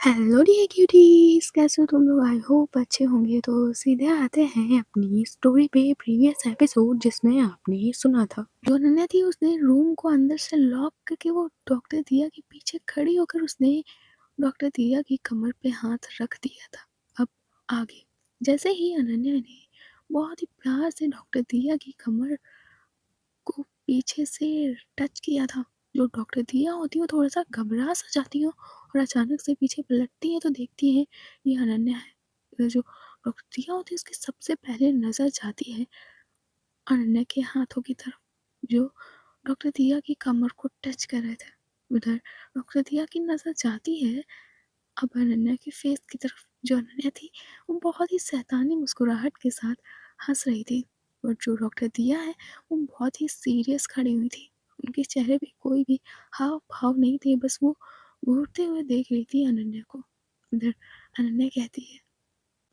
Hello dear cuties, कैसे हो तुम लोग? आई होप अच्छे होंगे। तो सीधे आते हैं अपनी स्टोरी पे। प्रीवियस एपिसोड जिसमें आपने सुना था, जो अनन्या थी उसने रूम को अंदर से लॉक करके वो डॉक्टर दिया के पीछे खड़ी होकर उसने डॉक्टर दिया की कमर पे हाथ रख दिया था। अब आगे जैसे ही अनन्या ने बहुत ही प्यार से डॉक्टर दिया की कमर को पीछे से टच किया था, जो डॉक्टर दिया होती है वो थोड़ा सा घबरा सा जाती हो और अचानक से पीछे पलटती है तो देखती है ये अनन्या है। इधर जो डॉक्टर दिया होती है उसकी सबसे पहले नज़र जाती है अनन्या के हाथों की तरफ, जो डॉक्टर दिया की कमर को टच कर रहे थे। उधर डॉक्टर दिया की नज़र जाती है अब अनन्या के फेस की तरफ। जो अनन्या थी वो बहुत ही शैतानी मुस्कुराहट के साथ हंस रही थी, और जो डॉक्टर दिया है वो बहुत ही सीरियस खड़ी हुई थी। उनके चेहरे पे कोई भी हाव भाव नहीं थे, बस वो घूरते हुए देख रही थी अनन्या को। इधर अनन्या कहती है,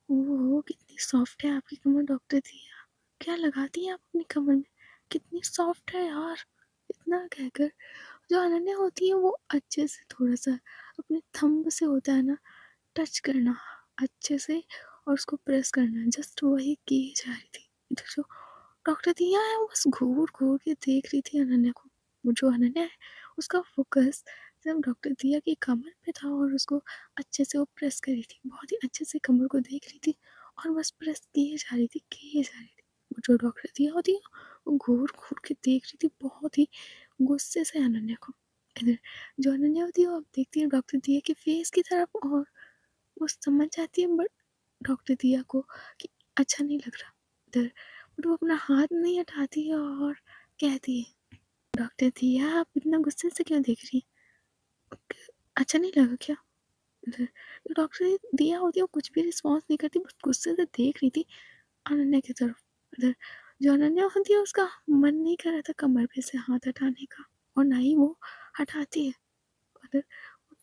ओह कितनी सॉफ्ट है आपकी कमर डॉक्टर दिया, क्या लगाती हैं आप अपनी कमर में, कितनी सॉफ्ट है यार। इतना कहकर जो अनन्या होती है वो अच्छे से थोड़ा सा अपने थंब से होता है ना टच करना अच्छे से, और उसको प्रेस करना, जस्ट वही की जा रही थी। इधर जो डॉक्टर दिया है वो बस घूर घूर के देख रही थी अनन्या को। वो जो अनन्या है उसका फोकस सिर्फ डॉक्टर दिया की कमर पे था और उसको अच्छे से वो प्रेस कर रही थी, बहुत ही अच्छे से कमर को देख रही थी और बस प्रेस किए जा रही थी किए जा रही थी। वो जो डॉक्टर दिया होती है वो घूर घूर के देख रही थी बहुत ही गुस्से से अनन्या को। इधर जो अनन्या होती है वो अब देखती है डॉक्टर दिया के फेस की तरफ, और वो समझ जाती है बट डॉक्टर दिया को कि अच्छा नहीं लग रहा इधर, बट वो अपना हाथ नहीं हटाती है और कहती है, डॉक्टर दिया आप इतना गुस्से से क्यों देख रही हैं, अच्छा नहीं लगा क्या? इधर जो डॉक्टर दिया होती है वो कुछ भी रिस्पॉन्स नहीं करती, बस गुस्से से देख रही थी अनन्या की तरफ। इधर जो अनन्या होती है उसका मन नहीं कर रहा था कमर पे से हाथ हटाने का, और ना ही वो हटाती है। उधर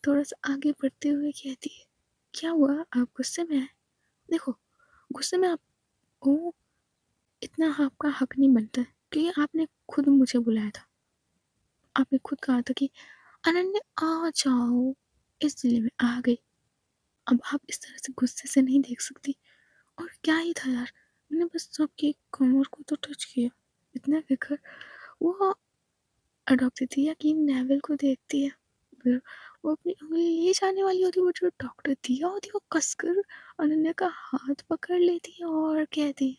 थोड़ा सा आगे बढ़ते हुए कहती है, क्या हुआ आप गुस्से में हैं? देखो गुस्से में आप हो इतना आपका हक नहीं बनता है, क्योंकि आपने खुद मुझे बुलाया था, आपने खुद कहा था कि अनन्या आ जाओ, इसलिए मैं आ गई। अब आप इस तरह से गुस्से से नहीं देख सकती। और क्या ही था यार, मैंने बस सबकी कमर को तो टच किया। इतना कहकर वो डॉक्टर दिया कि नेवल को देखती है, फिर वो अपनी उंगली ले जाने वाली होती है, वो जो डॉक्टर दिया होती है वो कसकर अनन्या का हाथ पकड़ लेती है और कहती है,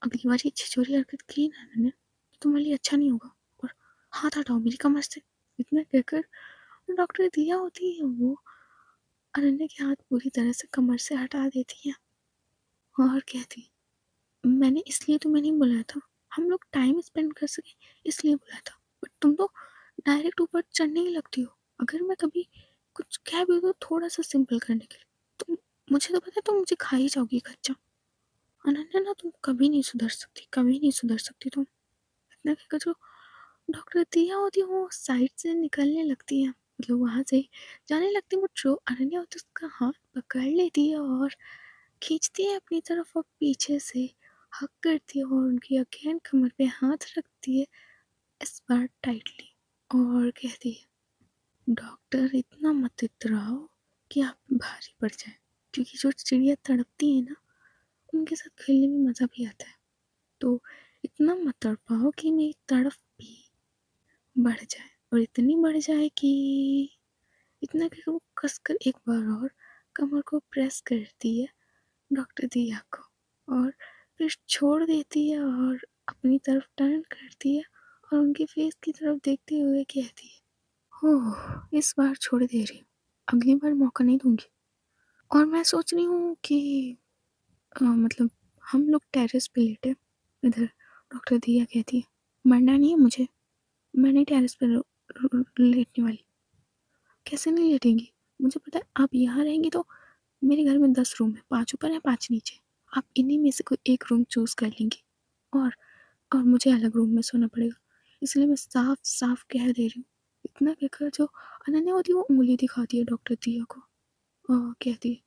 अगली बार ये छिछोरी हरकत की ना मैंने तो तुम्हारे लिए अच्छा नहीं होगा, और हाथ हटाओ मेरी कमर से। इतना कहकर डॉक्टर दिया होती है वो अनन्या के हाथ पूरी तरह से कमर से हटा देती है और कहती है, मैंने इसलिए तुम्हें नहीं बुलाया था, हम लोग टाइम स्पेंड कर सके इसलिए बुलाया था, बट तुम तो डायरेक्ट ऊपर चढ़ने ही लगती हो। अगर मैं कभी कुछ कह भी तो थोड़ा सा सिंपल करने के लिए तुम, मुझे तो पता है तुम मुझे खा ही जाओगी कच्चा। अनन्या ना तुम कभी नहीं सुधर सकती, कभी नहीं सुधर सकती तुम। इतना कहकर जो डॉक्टर दिया होती है वो साइड से निकलने लगती है, मतलब वहाँ से जाने लगती है। वो जो अनन्या होती है उसका हाथ पकड़ लेती है और खींचती है अपनी तरफ, और पीछे से हक करती है और उनकी अगेन कमर पे हाथ रखती है, इस बार टाइटली, और कहती है, डॉक्टर इतना मत इतराओ कि आप पे भारी पड़ जाए, क्योंकि जो चिड़िया तड़पती है ना उनके साथ खेलने में मज़ा भी आता है। तो इतना मत तड़पाओ कि मेरी तड़प भी बढ़ जाए, और इतनी बढ़ जाए कि इतना कि वो कसकर एक बार और कमर को प्रेस करती है डॉक्टर दिया को, और फिर छोड़ देती है और अपनी तरफ टर्न करती है और उनके फेस की तरफ देखते हुए कहती है, ओह इस बार छोड़ दे रही हूँ, अगली बार मौका नहीं दूंगी। और मैं सोच रही हूँ कि मतलब हम लोग टेरेस पे लेटे। इधर डॉक्टर दिया कहती है, मरना नहीं है मुझे, मैं नहीं टेरेस पे लेटने वाली। कैसे नहीं लेटेंगी, मुझे पता है आप यहाँ रहेंगी तो मेरे घर में 10 रूम है, 5 ऊपर है 5 नीचे, आप इन्हीं में से कोई एक रूम चूज़ कर लेंगी, और मुझे अलग रूम में सोना पड़ेगा, इसलिए मैं साफ साफ कह दे रही हूँ। इतना कहकर जो अनन्या होती है वो उंगली दिखाती है डॉक्टर दिया को और कहती है,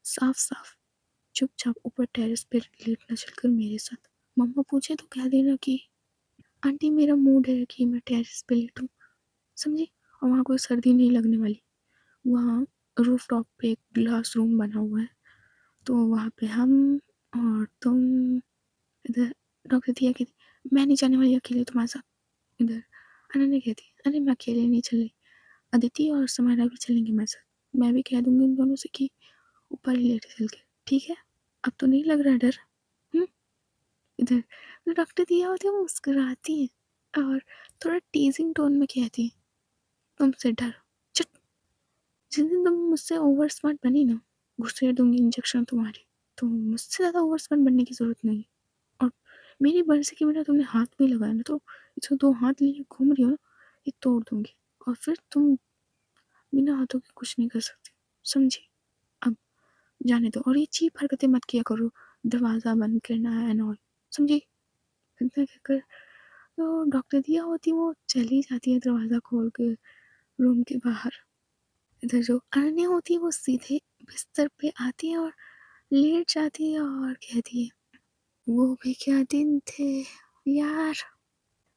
साफ साफ चुपचाप ऊपर टेरेस पे लेटना चलकर मेरे साथ। मम्मा पूछे तो कह देना कि आंटी मेरा मूड है कि मैं टेरेस पे लेटूँ, समझी, और वहाँ कोई सर्दी नहीं लगने वाली, वहाँ रूफ टॉप पे एक ग्लास रूम बना हुआ है, तो वहाँ पे हम और तुम, इधर डॉक्टर दिया कहती मैं नहीं जाने वाली अकेले तुम्हारे साथ, इधर अनन्या कहती अरे मैं अकेले नहीं चल रही, अदिति और समारा भी चलेंगे मेरे साथ, मैं भी कह दूंगी उन दोनों से कि ऊपर ही लेटे चल के, ठीक है, अब तो नहीं लग रहा डर। इधर तो डॉक्टर दिया होती है वो मुस्कुराती है और थोड़ा टीजिंग टोन में कहती है तुमसे डर, चट, जिस दिन तुम मुझसे ओवर स्मार्ट बनी ना, घुसेड़ दूंगी इंजेक्शन तुम्हारे, तो मुझसे ज़्यादा ओवर स्मार्ट बनने की ज़रूरत नहीं है, और मेरी मर्जी के बिना तुमने हाथ भी लगाया ना, तो जो 2 हाथ लिए घूम रही हो ना, ये तोड़ दूंगी, और फिर तुम बिना हाथों के कुछ नहीं कर सकती, समझी? अब जाने दो, और ये चीप हरकतें मत किया करो, दरवाज़ा बंद करना एंड ऑल, समझी? इतना कहकर तो डॉक्टर दिया होती वो चली जाती है दरवाज़ा खोल के रूम के बाहर। इधर जो अनन्या होती है वो सीधे बिस्तर पे आती है और लेट जाती है और कहती है वो भी क्या दिन थे यार,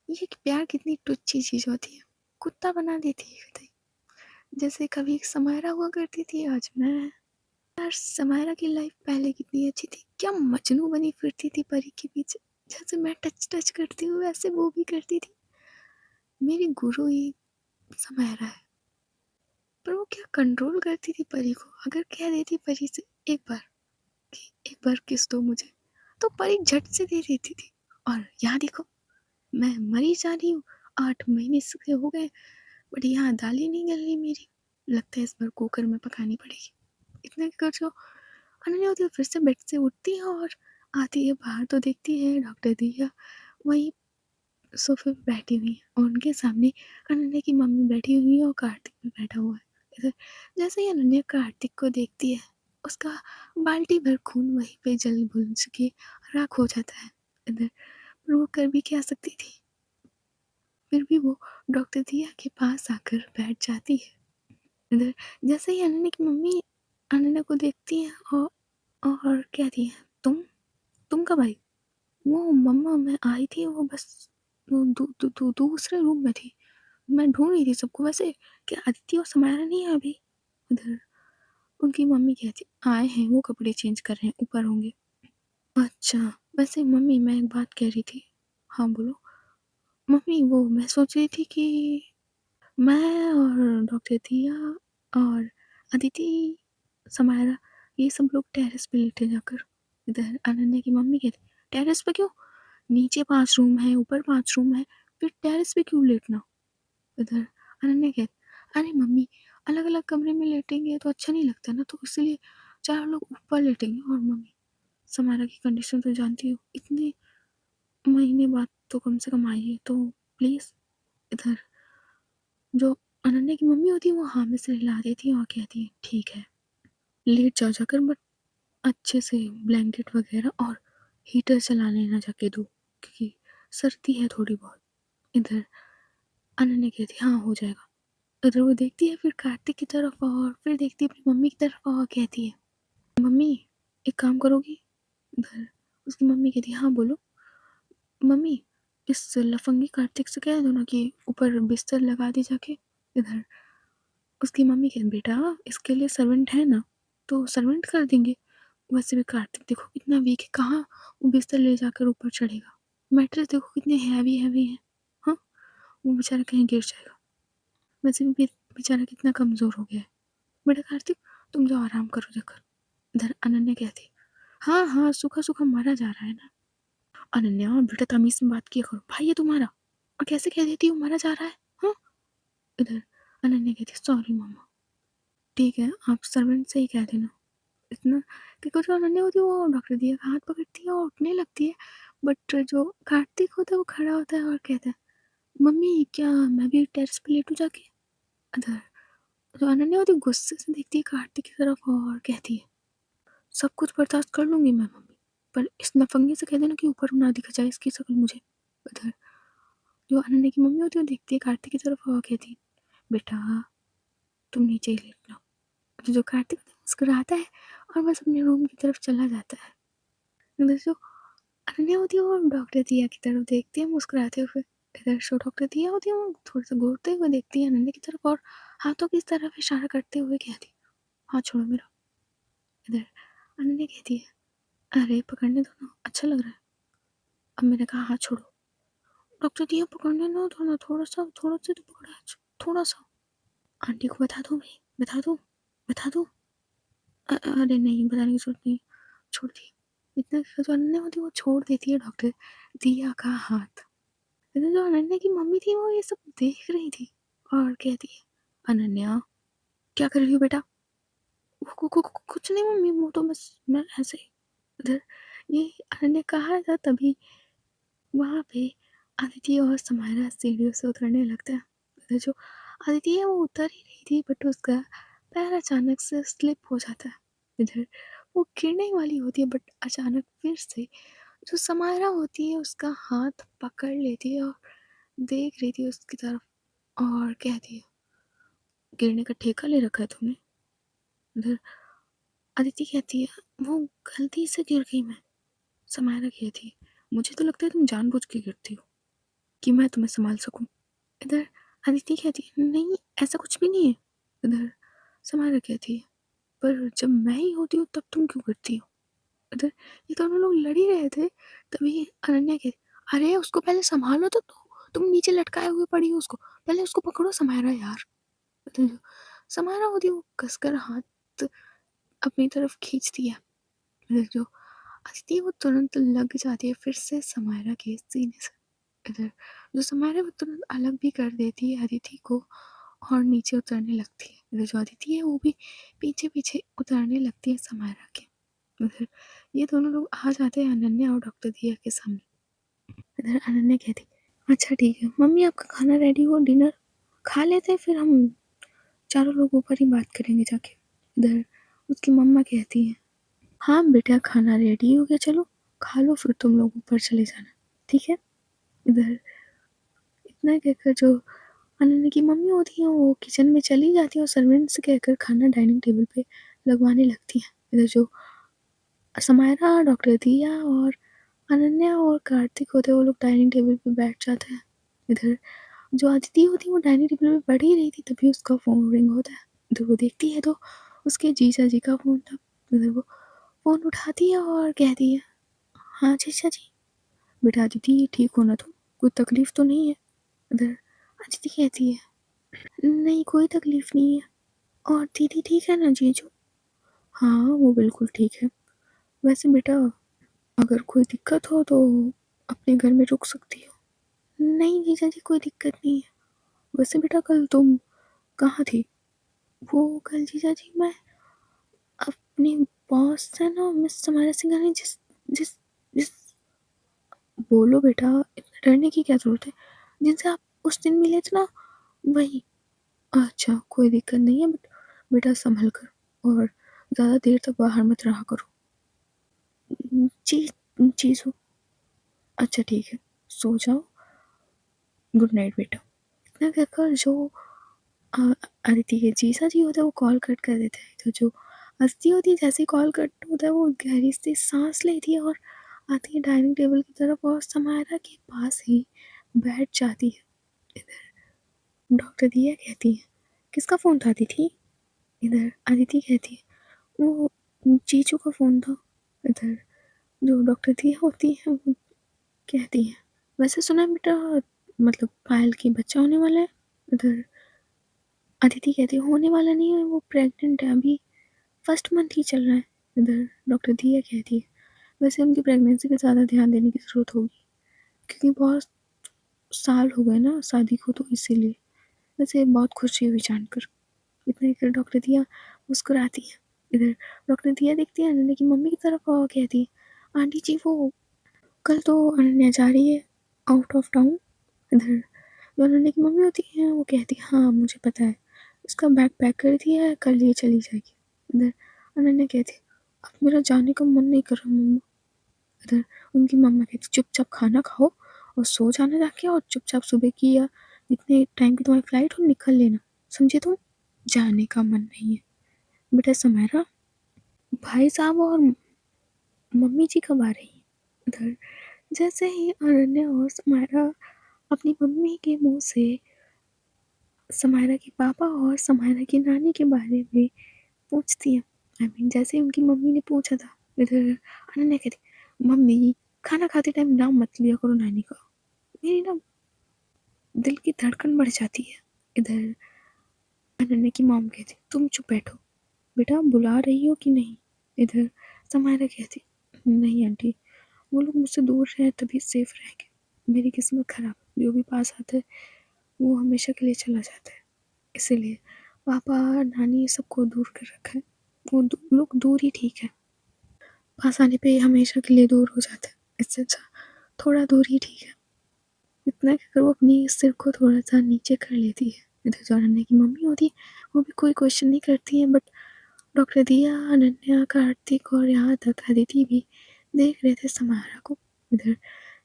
ये प्यार कितनी टुच्ची चीज होती है, कुत्ता बना देती है कतई, जैसे कभी एक समायरा हुआ करती थी आज मैं, यार समायरा की लाइफ पहले कितनी अच्छी थी, क्या मजनू बनी फिरती थी परी के पीछे, जैसे मैं टच टच करती हूँ वैसे वो भी करती थी, मेरी गुरु ही समायरा है, पर वो क्या कंट्रोल करती थी परी को, अगर कह देती परी से एक बार कि एक बार किस दो मुझे, तो परी झट से दे देती थी, और यहाँ देखो मैं मरी जा रही हूँ, 8 महीने से हो गए, बट यहाँ दाल ही नहीं गल रही मेरी, लगता है इस बार कुकर में पकानी पड़ेगी, इतना कर जो अनन्या होती है फिर से बेड से उठती है और आती है बाहर, तो देखती है डॉक्टर दिया वहीं सोफे पे बैठी हुई है, और उनके सामने अनन्या की मम्मी बैठी हुई है और कार्तिक भी बैठा हुआ है। इधर जैसे ही अनन्या कार्तिक को देखती है, उसका बाल्टी भर खून वहीं पे जल भुन के राख हो जाता है। इधर वो कर भी क्या सकती थी, फिर भी वो डॉक्टर दिया के पास आकर बैठ जाती है। इधर जैसे ही अनन्या की मम्मी अनन्या को देखती है और कहती है तुम कब आई? वो मम्मा मैं आई थी, वो बस वो दूसरे रूम में थी, मैं ढूंढ रही थी सबको, वैसे क्या अदिति और समारा नहीं है अभी? उधर उनकी मम्मी कहती आए हैं, वो कपड़े चेंज कर रहे हैं, ऊपर होंगे। अच्छा, वैसे मम्मी मैं एक बात कह रही थी। हाँ बोलो। मम्मी वो मैं सोच रही थी कि मैं और डॉक्टर दिया और अदिति समारा ये सब लोग टेरेस पे लेटे जाकर, इधर अनन्या की मम्मी कहती टेरेस पे क्यों, नीचे 5 रूम है ऊपर 5 रूम है, फिर टेरेस पे क्यों लेटना? इधर अनन्या कहती अरे मम्मी अलग अलग कमरे में लेटेंगे तो अच्छा नहीं लगता ना, तो इसलिए 4 लोग ऊपर लेटेंगे, और मम्मी समारा की कंडीशन तो जानती हो, इतने महीने बाद तो कम से कम आई है, तो प्लीज़। इधर जो अनन्या की मम्मी होती है वो हाँ में सिर हिला देती है और कहती है ठीक है लेट जाओ जाकर, बट अच्छे से ब्लैंकेट वगैरह और हीटर चला लेना जाके दो, क्योंकि सर्दी है थोड़ी बहुत। इधर अनन्या कहती हाँ हो जाएगा। इधर वो देखती है फिर कार्तिक की तरफ और फिर देखती है अपनी मम्मी की तरफ और कहती है मम्मी एक काम करोगी? इधर उसकी मम्मी कहती हाँ बोलो। मम्मी इस लफंगी कार्तिक से कह दो ना कि ऊपर बिस्तर लगा दी जाके। इधर उसकी मम्मी कहती बेटा इसके लिए सर्वेंट है ना, तो सर्वेंट कर देंगे, वैसे भी कार्तिक देखो कितना वीक है, कहाँ वो बिस्तर ले जाकर ऊपर चढ़ेगा, मैट्रेस देखो कितने हैवी हैवी है, हाँ वो बेचारा कहीं गिर जाएगा, वैसे भी बेचारा कितना कमज़ोर हो गया है, बेटा कार्तिक तुम जाओ आराम करो जाकर। इधर अनन्या कहती हाँ हाँ सूखा सूखा मारा जा रहा है ना। अनन्या बेटा तमीज में बात किया करो, भाई है तुम्हारा और कैसे कह देती हूँ मारा जा रहा है, हाँ? इधर अनन्या कहती सॉरी मम्मा, ठीक है आप सर्वेंट से ही कह देना। इतना क्योंकि जो अनन्या होती है वो डॉक्टर दिया का हाथ पकड़ती है और उठने लगती है, बट जो कार्तिक होता है वो खड़ा होता है और कहता है मम्मी क्या मैं भी टेरेस पे लेटू जाके? इधर जो अनन्या होती है गुस्से से देखती है कार्तिक की तरफ और कहती है सब कुछ बर्दाश्त कर लूंगी मैं मम्मी, पर इस नफंगे से कह देना कि ऊपर ना दिख जाए इसकी शक्ल मुझे। उधर जो अनन्या की मम्मी होती है वो देखती है कार्तिक की तरफ और कहती है बेटा तुम नीचे ही लेटना। तो जो कार्तिक मुस्कुराता है और बस अपने रूम की तरफ चला जाता है। इधर जो अनन्या होती है वो डॉक्टर दिया की तरफ देखती है मुस्कुराते हुए, इधर जो डॉक्टर दिया होती है वो थोड़ा सा घूरते हुए देखती है अनन्या की तरफ और हाथों की तरफ इशारा करते हुए कहती हाथ छोड़ो मेरा। इधर अनन्या कहती है, अरे पकड़ने दो ना, अच्छा लग रहा है। अब मैंने कहा हाथ छोड़ो। डॉक्टर दिया पकड़ने दो ना, थोड़ा सा तो पकड़ा है, थोड़ा सा। आंटी को बता दूँ भाई, बता दूँ। अरे नहीं, बताने की जरूरत नहीं, छोड़ दी। इतना जो अनन्या होती है वो छोड़ देती है डॉक्टर दिया का हाथ। इधर जो अनन्या की मम्मी थी वो ये सब देख रही थी और कहती है, अनन्या क्या कर रही हो बेटा? कुछ नहीं मम्मी, वो तो बस मैं ऐसे ही। उधर ये अनन्या कहा था तभी वहाँ पे अदिति और समायरा सीढ़ियों से उतरने लगता है। उधर जो अदिति है वो उतर ही रही थी बट उसका पैर अचानक से स्लिप हो जाता है। इधर वो गिरने वाली होती है बट अचानक फिर से जो समायरा होती है उसका हाथ पकड़ लेती है और देख रही थी उसकी तरफ और कहती है, गिरने का ठेका ले रखा है तुमने? उधर अदिति कहती है, वो गलती से गिर गई मैं। समायरा कहती है, मुझे तो लगता है तुम जानबूझ के गिरती हो कि मैं तुम्हें संभाल सकूं। इधर अदिति कहती है, नहीं ऐसा कुछ भी नहीं है। इधर समायरा कहती है, पर जब मैं ही होती हूँ तब तुम क्यों गिरती हो? इधर ये दोनों लोग लड़ ही रहे थे तभी अनन्या कहती, अरे उसको पहले संभालो तो, तुम नीचे लटकाए हुए पड़ी हो उसको, पहले उसको पकड़ो समायरा यार। इधर जो समायरा होती है वो कसकर हाथ अपनी तरफ खींचती है। इधर जो अदिति वो तुरंत लग जाती है फिर से समायरा के सीने से। इधर जो समायरा वो तुरंत अलग भी कर देती है अदिति को और नीचे उतरने लगती है। इधर जो अदिति है वो भी पीछे पीछे उतरने लगती है समायरा के। उधर ये दोनों लोग आ जाते हैं अनन्या और डॉक्टर दिया के सामने। इधर अनन्या कहती, अच्छा ठीक है मम्मी आपका खाना रेडी हो, डिनर खा लेते हैं फिर हम चारों लोग ऊपर ही बात करेंगे जाके। इधर उसकी मम्मा कहती है, हाँ बेटा खाना रेडी हो गया, चलो खा लो फिर तुम लोग ऊपर चले जाना, ठीक है। इधर इतना कहकर जो अनन्या की मम्मी होती है वो किचन में चली जाती है और सर्वेंट से कहकर खाना डाइनिंग टेबल पे लगवाने लगती है। इधर जो समायरा, डॉक्टर दिया और अनन्या और कार्तिक होते हैं वो लोग डाइनिंग टेबल पे बैठ जाते हैं। इधर जो अदिति होती है वो डाइनिंग टेबल पे बैठ ही रही थी तभी उसका फ़ोन रिंग होता है। इधर वो देखती है तो उसके जीजा जी का फ़ोन था। इधर वो फ़ोन उठाती है और कहती है, हाँ जीजा जी। बेटा अदिति ठीक हो ना तुम? कोई तकलीफ़ तो नहीं है? इधर अदिति कहती है, नहीं कोई तकलीफ़ नहीं है। और दीदी ठीक है ना जीजू? हाँ वो बिल्कुल ठीक है। वैसे बेटा अगर कोई दिक्कत हो तो अपने घर में रुक सकती हो। नहीं जीजा जी कोई दिक्कत नहीं है। वैसे बेटा कल तुम कहाँ थी? वो कल जीजा जी मैं अपनी बॉस से ना मिस समारा सिंघानिया जिस जिस जिस बोलो बेटा, इतना डरने की क्या ज़रूरत है? जिनसे आप उस दिन मिले थे ना वही। अच्छा कोई दिक्कत नहीं है बट बेटा संभल कर और ज़्यादा देर तक बाहर मत रहा करो। जी जीजू। अच्छा ठीक है, सो जाओ, गुड नाइट बेटा। इतना कहकर जो अ, अदिति के जीजा जी होते हैं वो कॉल कट कर देते हैं। तो जो अदिति होती है जैसे ही कॉल कट होता है वो गहरी सी सांस लेती है और आती है डाइनिंग टेबल की तरफ और समायरा के पास ही बैठ जाती है। इधर डॉक्टर दिया कहती है, किसका फ़ोन था अदिति? इधर अदिति कहती है, वो जीजू का फ़ोन था। इधर जो डॉक्टर दिया होती है वो कहती है, वैसे सुना है बेटा मतलब पायल की बच्चा होने वाला है। इधर अदिति कहती है, होने वाला नहीं है, वो प्रेग्नेंट है, अभी फर्स्ट मंथ ही चल रहा है। इधर डॉक्टर दिया कहती है, वैसे उनकी प्रेगनेंसी पे ज़्यादा ध्यान देने की ज़रूरत होगी क्योंकि बहुत साल हो गए ना शादी को, तो इसीलिए। वैसे बहुत खुशी हुई जानकर। इतने कर डॉक्टर दिया मुस्कुराती है। इधर डॉक्टर दिया देखती है अनन्या की मम्मी की तरफ और कहती है, आंटी जी वो कल तो अनन्या जा रही है आउट ऑफ टाउन। इधर जो अनन्या की मम्मी होती है वो कहती है, हाँ मुझे पता है, इसका बैग पैक कर दिया है, कल ये चली जाएगी। इधर अनन्या कहती है, अब मेरा जाने का मन नहीं कर रहा मम्मा। इधर उनकी मम्मा कहती, चुपचाप खाना खाओ और सो जाना जाके और चुपचाप सुबह की या जितने टाइम की तुम्हारी फ्लाइट हो निकल लेना, समझे तुम? जाने का मन नहीं है बेटा समायरा, भाई साहब और मम्मी जी कब आ रही हैं? इधर जैसे ही अनन्या और समायरा अपनी मम्मी के मुंह से समायरा के पापा और समायरा की नानी के बारे में पूछती है, जैसे ही उनकी मम्मी ने पूछा था, इधर अनन्या कहती, मम्मी खाना खाते टाइम नाम मत लिया करो नानी का। मेरी ना दिल की धड़कन बढ़ जाती है। इधर अनन्या की मॉम कहती, तुम चुप बैठो, बेटा बुला रही हो कि नहीं। इधर समायरा कहती, नहीं आंटी, वो लोग मुझसे दूर रहे तभी सेफ रहेंगे। मेरी किस्मत खराब, जो भी पास आता है वो हमेशा के लिए चला जाता है, इसीलिए पापा नानी सबको दूर कर रखा है। वो लोग दूर ही ठीक है, पास आने पे हमेशा के लिए दूर हो जाते हैं, इससे अच्छा थोड़ा दूर ही ठीक है। इतना कि अगर वो अपनी सिर को थोड़ा सा नीचे कर लेती है। इधर जो अनन्या की मम्मी होती है वो भी कोई क्वेश्चन नहीं करती है, बट डॉक्टर दिया, अनन्या, कार्तिक और यहाँ तक अदिति भी देख रहे थे समारा को। इधर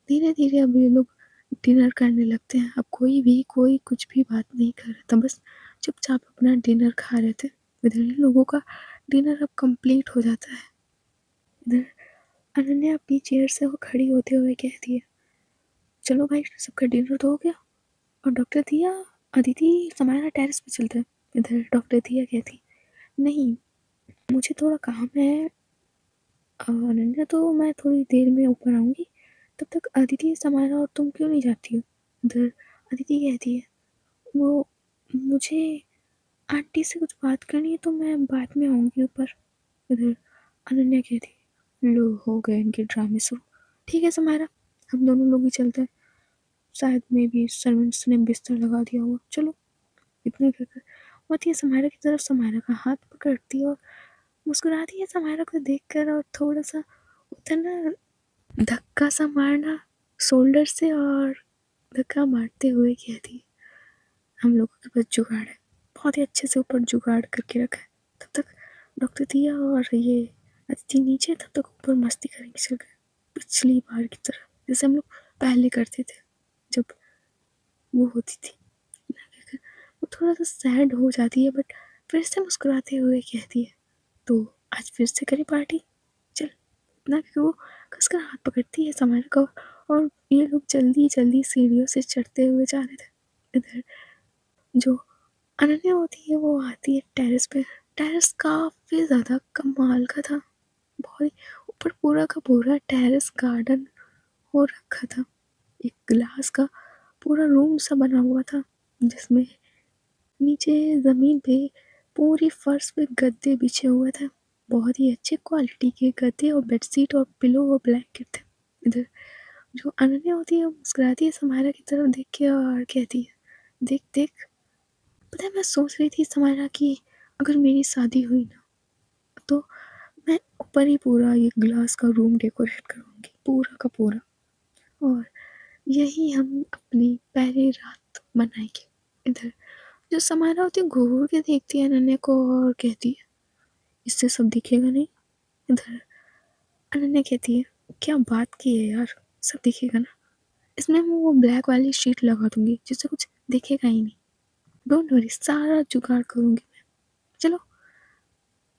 धीरे धीरे अब ये लोग डिनर करने लगते हैं। अब कोई कुछ भी बात नहीं कर रहा था, बस चुपचाप अपना डिनर खा रहे थे। इधर इन लोगों का डिनर अब कंप्लीट हो जाता है। इधर अनन्या अपनी चेयर से वो खड़ी होते हुए कहती है, चलो भाई सबका डिनर तो हो गया, और डॉक्टर दिया, अदिति, समारा टेरेस पे चलते हैं। इधर डॉक्टर दिया कहती, नहीं मुझे थोड़ा काम है अनन्या, तो मैं थोड़ी देर में ऊपर आऊँगी, तब तक अदिति, समारा और तुम क्यों नहीं जाती हो। उधर अदिति कहती है, वो मुझे आंटी से कुछ बात करनी है तो मैं बाद में आऊँगी ऊपर। उधर अनन्या कहती, लो हो गए इनके ड्रामे शुरू। ठीक है समारा, हम दोनों लोग ही चलते हैं, शायद में भी सर्वेंट्स ने बिस्तर लगा दिया हुआ, चलो। इतना कहकर होती है समारा की तरफ, समारा का हाथ पकड़ती है और मुस्कुराती है समारा को देखकर, और थोड़ा सा उधर ना धक्का सा मारना शोल्डर से, और धक्का मारते हुए कहती है, हम लोगों के पास जुगाड़ है, बहुत ही अच्छे से ऊपर जुगाड़ करके रखा है। तब तक डॉक्टर दिया और ये अदिति नीचे, तब तक ऊपर मस्ती करेंगे चल गए, पिछली बार की तरह जैसे हम लोग पहले करते थे जब वो होती थी। वो थोड़ा सा सैड हो जाती है, बट फिर से मुस्कुराते हुए कहती है, तो आज फिर से करें पार्टी, चल। इतना कि वो कसकर हाथ पकड़ती है समार का, और ये लोग जल्दी जल्दी सीढ़ियों से चढ़ते हुए जा रहे थे। इधर जो अनन्या होती है वो आती है टेरेस पे। टेरेस काफ़ी ज़्यादा कमाल का था, बहुत ही ऊपर पूरा का पूरा टेरेस गार्डन हो रखा था। एक ग्लास का पूरा रूम सा बना हुआ था, जिसमें नीचे ज़मीन पे पूरी फर्श पे गद्दे बिछे हुए थे, बहुत ही अच्छे क्वालिटी के गद्दे और बेडशीट और पिलो और ब्लैंकेट थे। इधर जो अनन्या होती है वो मुस्कुराती है समायरा की तरफ देख के और कहती है, देख देख, पता है मैं सोच रही थी समायरा की अगर मेरी शादी हुई ना, तो मैं ऊपर ही पूरा ये ग्लास का रूम डेकोरेट करूँगी पूरा का पूरा, और यही हम अपनी पहली रात मनाएंगे। इधर जो समायरा होती है घूर के देखती है अनन्या को और कहती है, इससे सब दिखेगा नहीं। इधर अनन्या कहती है, क्या बात की है यार, सब दिखेगा ना, इसमें मैं वो ब्लैक वाली शीट लगा दूंगी जिससे कुछ दिखेगा ही नहीं, डोंट वरी, सारा जुगाड़ करूंगी मैं, चलो।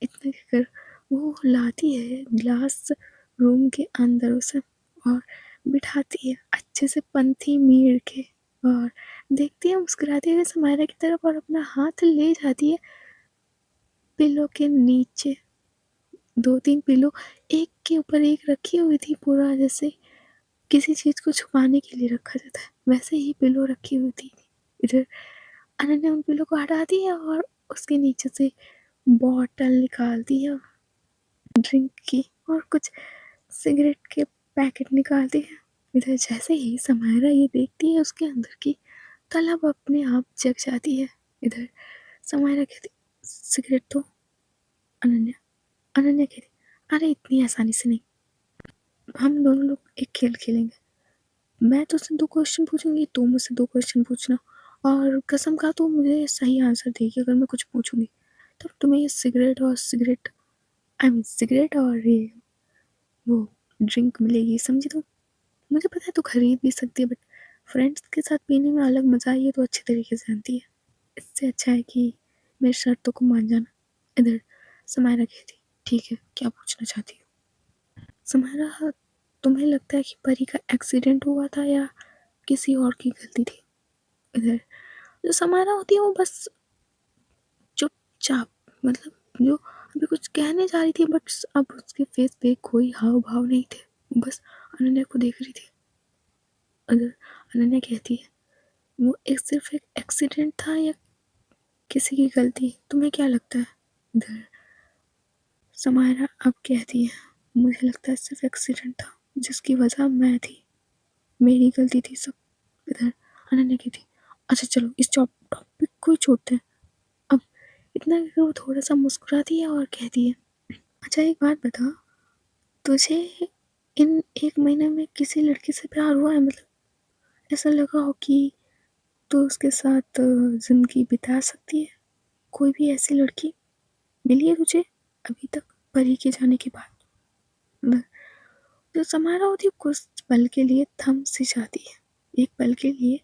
इतना कहकर वो लाती है ग्लास रूम के अंदर उसे, और बिठाती है अच्छे से पंथी मीड़ के, और देखती है मुस्कुराते हुए समायरा की तरफ, और अपना हाथ ले जाती है पिलो के नीचे। दो तीन पिलो एक के ऊपर एक रखी हुई थी, पूरा जैसे किसी चीज़ को छुपाने के लिए रखा जाता है वैसे ही पिलो रखी हुई थी। इधर अनन्या उन पिलो को हटाती है और उसके नीचे से बॉटल निकालती है ड्रिंक की, और कुछ सिगरेट के पैकेट निकालती है। इधर जैसे ही समायरा ये देखती है उसके अंदर की तलब अपने आप जग जाती है। इधर समायरा कहती, सिगरेट तो। अनन्या अनन्या कहती, अरे इतनी आसानी से नहीं, हम दोनों लोग एक खेल खेलेंगे, मैं तुझसे 2 क्वेश्चन पूछूंगी, तू मुझसे 2 क्वेश्चन पूछना, और कसम खा तू मुझे सही आंसर देगी अगर मैं कुछ पूछूंगी, तब तुम्हें ये सिगरेट सिगरेट और ये वो ड्रिंक मिलेगी, समझी तुम। मुझे पता है तू खरीद भी सकती है, बट फ्रेंड्स के साथ पीने में अलग मज़ा है, ये तो अच्छे तरीके से जानती है। इससे अच्छा है कि मेरी शर्तों को मान जाना। इधर समायरा कहती, ठीक है क्या पूछना चाहती हो। समायरा, तुम्हें लगता है कि परी का एक्सीडेंट हुआ था या किसी और की गलती थी। इधर जो समायरा होती है वो बस चुपचाप, मतलब जो अभी कुछ कहने जा रही थी, बट अब उसके फेस पे कोई हाव भाव नहीं थे, बस अनन्या को देख रही थी। अगर अनन्या कहती है वो एक सिर्फ एक एक्सीडेंट था या किसी की गलती, तुम्हें क्या लगता है? इधर समायरा अब कहती है मुझे लगता है सिर्फ एक्सीडेंट था, जिसकी वजह मैं थी, मेरी गलती थी सब। इधर अनन्या कहती अच्छा चलो इस टॉपिक को ही छोड़ते हैं अब। इतना कहकर वो थोड़ा सा मुस्कुराती है और कहती है अच्छा एक बात बता, तुझे इन 1 महीने में किसी लड़की से प्यार हुआ है? मतलब ऐसा लगा हो कि तू उसके साथ ज़िंदगी बिता सकती है? कोई भी ऐसी लड़की मिली है तुझे अभी तक, परी के जाने के बाद? न- जो समारा होती है कुछ पल के लिए थम सी जाती है। एक पल के लिए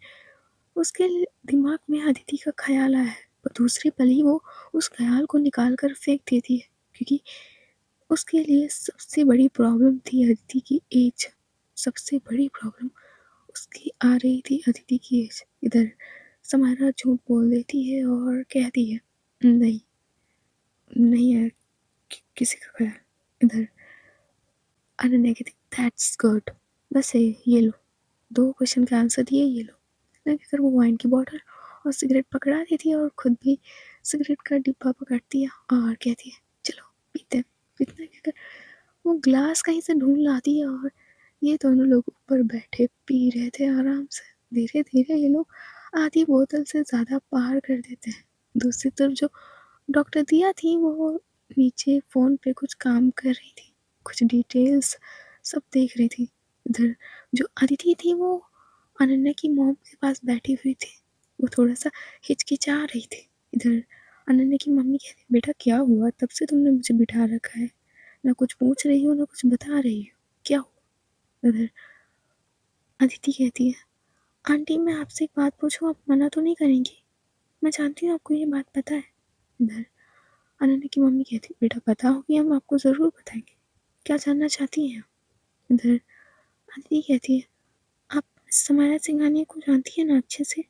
उसके दिमाग में अदिति का ख्याल आया है, पर दूसरे पल ही वो उस ख्याल को निकाल कर फेंक देती है, क्योंकि उसके लिए सबसे बड़ी प्रॉब्लम थी अदिति की एज। सबसे बड़ी प्रॉब्लम उसकी आ रही थी अदिति की एज। इधर समारा झूठ बोल देती है और कहती है नहीं, नहीं है किसी का ख्याल। इधर अनन्या कहती दैट्स गुड, बस ये लो, 2 क्वेश्चन का आंसर दिए, ये लो। इतना कहकर वो वाइन की बॉटल और सिगरेट पकड़ा देती है और खुद भी सिगरेट का डिब्बा पकड़ती है और कहती है चलो पीते हैं। इतना कहकर वो ग्लास कहीं से ढूंढ लाती है और ये दोनों लोग ऊपर बैठे पी रहे थे आराम से। धीरे धीरे ये लोग आधी बोतल से ज़्यादा पार कर देते हैं। दूसरी तरफ जो डॉक्टर दिया थी वो नीचे फ़ोन पे कुछ काम कर रही थी, कुछ डिटेल्स सब देख रही थी। इधर जो अदिति थी वो अनन्या की मॉम के पास बैठी हुई थी, वो थोड़ा सा हिचकिचा रही थी। इधर अनन्या की मम्मी कहती बेटा क्या हुआ, तब से तुमने मुझे बिठा रखा है, ना कुछ पूछ रही हो ना कुछ बता रही हो, क्या हुआ? इधर अदिति कहती है आंटी मैं आपसे एक बात पूछूं, आप मना तो नहीं करेंगी? मैं जानती हूँ आपको ये बात पता है। इधर अनन्या की मम्मी कहती बेटा पता होगी हम आपको ज़रूर बताएंगे, क्या जानना चाहती हैं? इधर अदिति कहती है आप समायरा सिंघानिया को जानती है ना अच्छे से?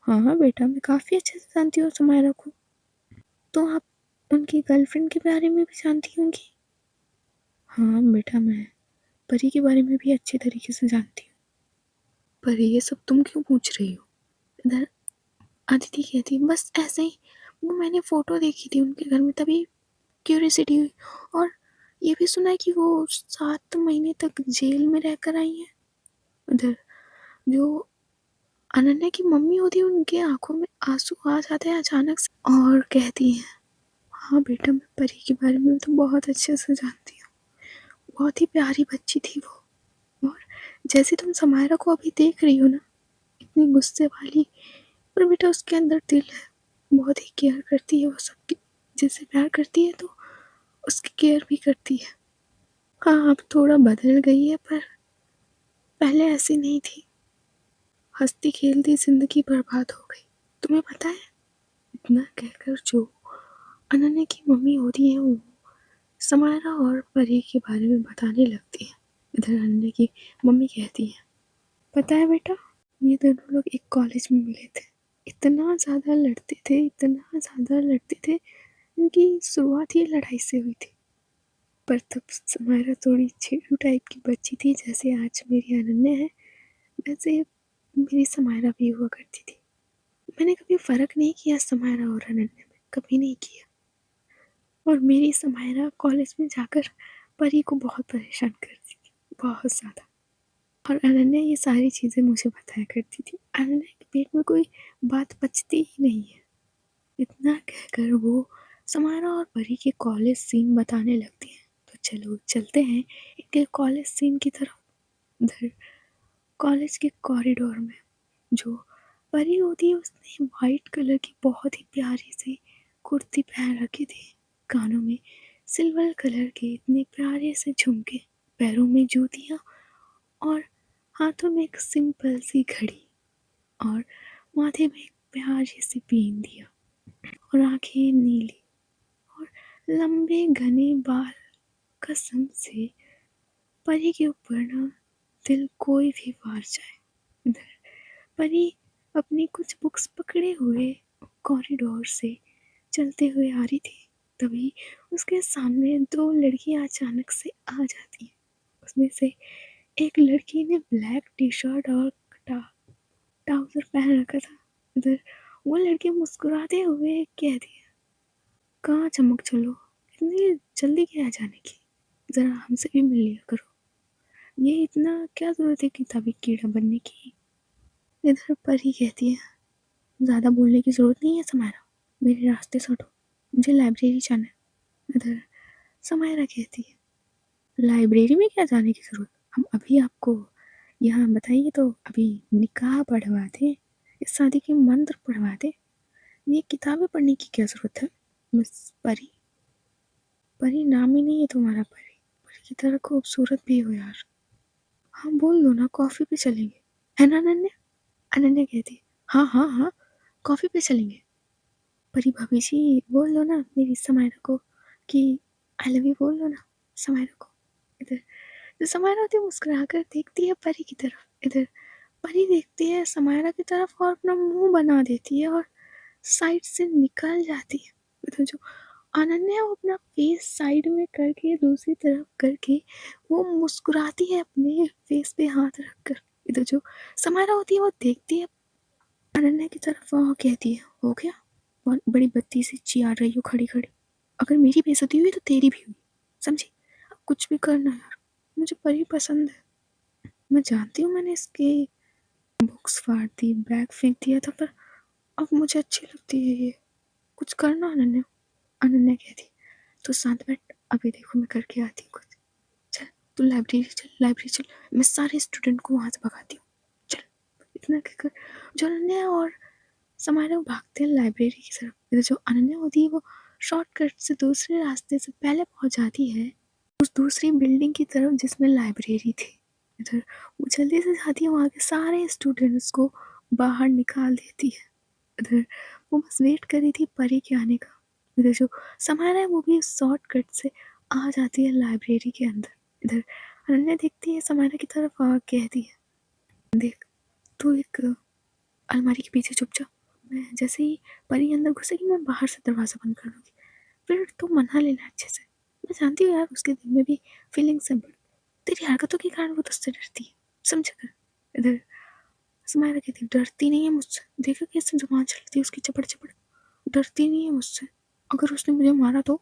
हाँ हाँ बेटा मैं काफ़ी अच्छे से जानती हूँ समायरा को। तो आप उनकी गर्लफ्रेंड के बारे में भी जानती होंगी? हाँ बेटा मैं परी के बारे में भी अच्छे तरीके से जानती हूँ। पर ये सब तुम क्यों पूछ रही हो? इधर अदिति कहती बस ऐसे ही, वो मैंने फ़ोटो देखी थी उनके घर में तभी क्यूरियोसिटी हुई, और ये भी सुना है कि वो 7 महीने तक जेल में रहकर आई हैं। उधर जो अनन्या की मम्मी होती है उनके आंखों में आंसू आ जाते हैं अचानक से और कहती हैं हाँ बेटा मैं परी के बारे में तो बहुत अच्छे से जानती हूँ, बहुत ही प्यारी बच्ची थी वो। और जैसे तुम समायरा को अभी देख रही हो ना, इतनी गुस्से वाली, पर बेटा उसके अंदर दिल है, बहुत ही केयर करती है वो सबकी, जैसे प्यार करती है तो उसकी केयर भी करती है। हाँ अब थोड़ा बदल गई है, पर पहले ऐसी नहीं थी, हंसती खेलती जिंदगी बर्बाद हो गई, तुम्हें पता है? इतना कहकर जो अनन्या की मम्मी होती है वो समायरा और परी के बारे में बताने लगती है। इधर अनन्या की मम्मी कहती है पता है बेटा, ये दोनों लोग एक कॉलेज में मिले थे, इतना ज़्यादा लड़ते थे, इतना ज़्यादा लड़ते थे, इनकी शुरुआत ही लड़ाई से हुई थी। पर तब समायरा थोड़ी छेड़ू टाइप की बच्ची थी, जैसे आज मेरी अनन्या है वैसे मेरी समायरा भी हुआ करती थी। मैंने कभी फ़र्क नहीं किया समायरा और अनन्या में, कभी नहीं किया। और मेरी समायरा कॉलेज में जाकर परी को बहुत परेशान करती थी, बहुत ज़्यादा। और अनन्या ये सारी चीज़ें मुझे बताया करती थी। अनन्या के पेट में कोई बात पचती ही नहीं है। इतना कहकर वो समायरा और परी के कॉलेज सीन बताने लगती हैं। तो चलो चलते हैं इनके कॉलेज सीन की तरफ। उधर कॉलेज के कॉरिडोर में जो परी होती है उसने वाइट कलर की बहुत ही प्यारी सी कुर्ती पहन रखी थी, कानों में सिल्वर कलर के इतने प्यारे से झुमके, पैरों में जूतियाँ और हाथों में एक सिंपल सी घड़ी और माथे में एक प्यारी सी बिंदिया और आंखें नीली और लंबे घने बाल। कसम से परी के ऊपर ना दिल कोई भी वार जाए। इधर परी अपनी कुछ बुक्स पकड़े हुए कॉरिडोर से चलते हुए आ रही थी। तभी उसके सामने 2 लड़कियाँ अचानक से आ जाती हैं। उसमें से एक लड़की ने ब्लैक टी-शर्ट और टा ट्राउज़र पहन रखा था। इधर वो लड़की मुस्कुराते हुए कहती है, "कहाँ चमक चलो, इतनी जल्दी क्या है जाने की? ज़रा हमसे भी मिल लिया करो। ये इतना क्या ज़रूरत है किताबी कीड़ा बनने की?" इधर परी कहती है, "ज़्यादा बोलने की ज़रूरत नहीं है समायरा, मेरे रास्ते से हटो, मुझे लाइब्रेरी जाना है।" इधर समायरा कहती है, "लाइब्रेरी में क्या जाने की ज़रूरत? हम अभी आपको यहाँ बताइए तो अभी निकाह पढ़वा दें, इस शादी के मंत्र पढ़वा दें, ये किताबें पढ़ने की क्या ज़रूरत है? मिस परी, परी नाम ही नहीं है तुम्हारा परी, परी की तरह खूबसूरत भी हो यार। हाँ बोल दो ना, कॉफ़ी पे चलेंगे, है ना अनन्या?" अनन्या कहती है, "हाँ हाँ हाँ, कॉफ़ी पे चलेंगे। परी भाभी जी बोल दो ना मेरी समायरा को कि आई लव यू बोल दो ना समायरा को।" इधर तो समायरा होती है मुस्कुरा कर देखती है परी की तरफ। इधर परी देखती है समायरा की तरफ और अपना मुंह बना देती है और साइड से निकल जाती है। इधर जो अनन्या वो अपना फेस साइड में करके दूसरी तरफ करके वो मुस्कुराती है अपने फेस पे हाथ रखकर। इधर जो समायरा होती है वो देखती है अनन्या की तरफ और कहती है, "हो गया? बहुत बड़ी बत्ती से चिल्ला रही हो खड़ी खड़ी। अगर मेरी बेइज्जती हुई तो तेरी भी हुई, समझी? अब कुछ भी करना यार, मुझे परी पसंद है। मैं जानती हूँ मैंने इसके बुक्स फाड़ दी, बैग फेंक दिया था, पर अब मुझे अच्छी लगती है ये। कुछ करना अनन्या।" अनन्या कहती, "तू शांत बैठ, अभी देखो मैं करके आती हूँ कुछ। चल तू लाइब्रेरी चल, मैं सारे स्टूडेंट को वहाँ से भगाती हूँ। चल।" इतना कहकर जो अनन्या और समारोह भागते हैं लाइब्रेरी की तरफ। इधर जो अनन्या होती है वो शॉर्टकट से दूसरे रास्ते से पहले पहुंच जाती है उस दूसरी बिल्डिंग की तरफ जिसमें लाइब्रेरी थी। इधर वो जल्दी से जाती है, वहाँ के सारे स्टूडेंट्स को बाहर निकाल देती है। इधर वो बस वेट कर रही थी परी के आने का। इधर जो समारा है वो भी शॉर्टकट से आ जाती है लाइब्रेरी के अंदर। इधर अनन्या देखती है समारा की तरफ और कहती है, "देख, तू एक अलमारी के पीछे छुप जा। मैं जैसे ही परी अंदर घुसेगी मैं बाहर से दरवाज़ा बंद कर दूँगी। फिर तू मना लेना अच्छे से। मैं जानती हूँ यार उसके दिल में भी फीलिंग्स हैं, बट तेरी हरकतों के कारण वो तुझसे डरती है, समझा कर?" इधर समायरा कहती है, "डरती नहीं है मुझसे, देखा कैसे जुबान चलती है उसकी चपड़-चपड़, डरती नहीं है मुझसे। अगर उसने मुझे मारा तो?"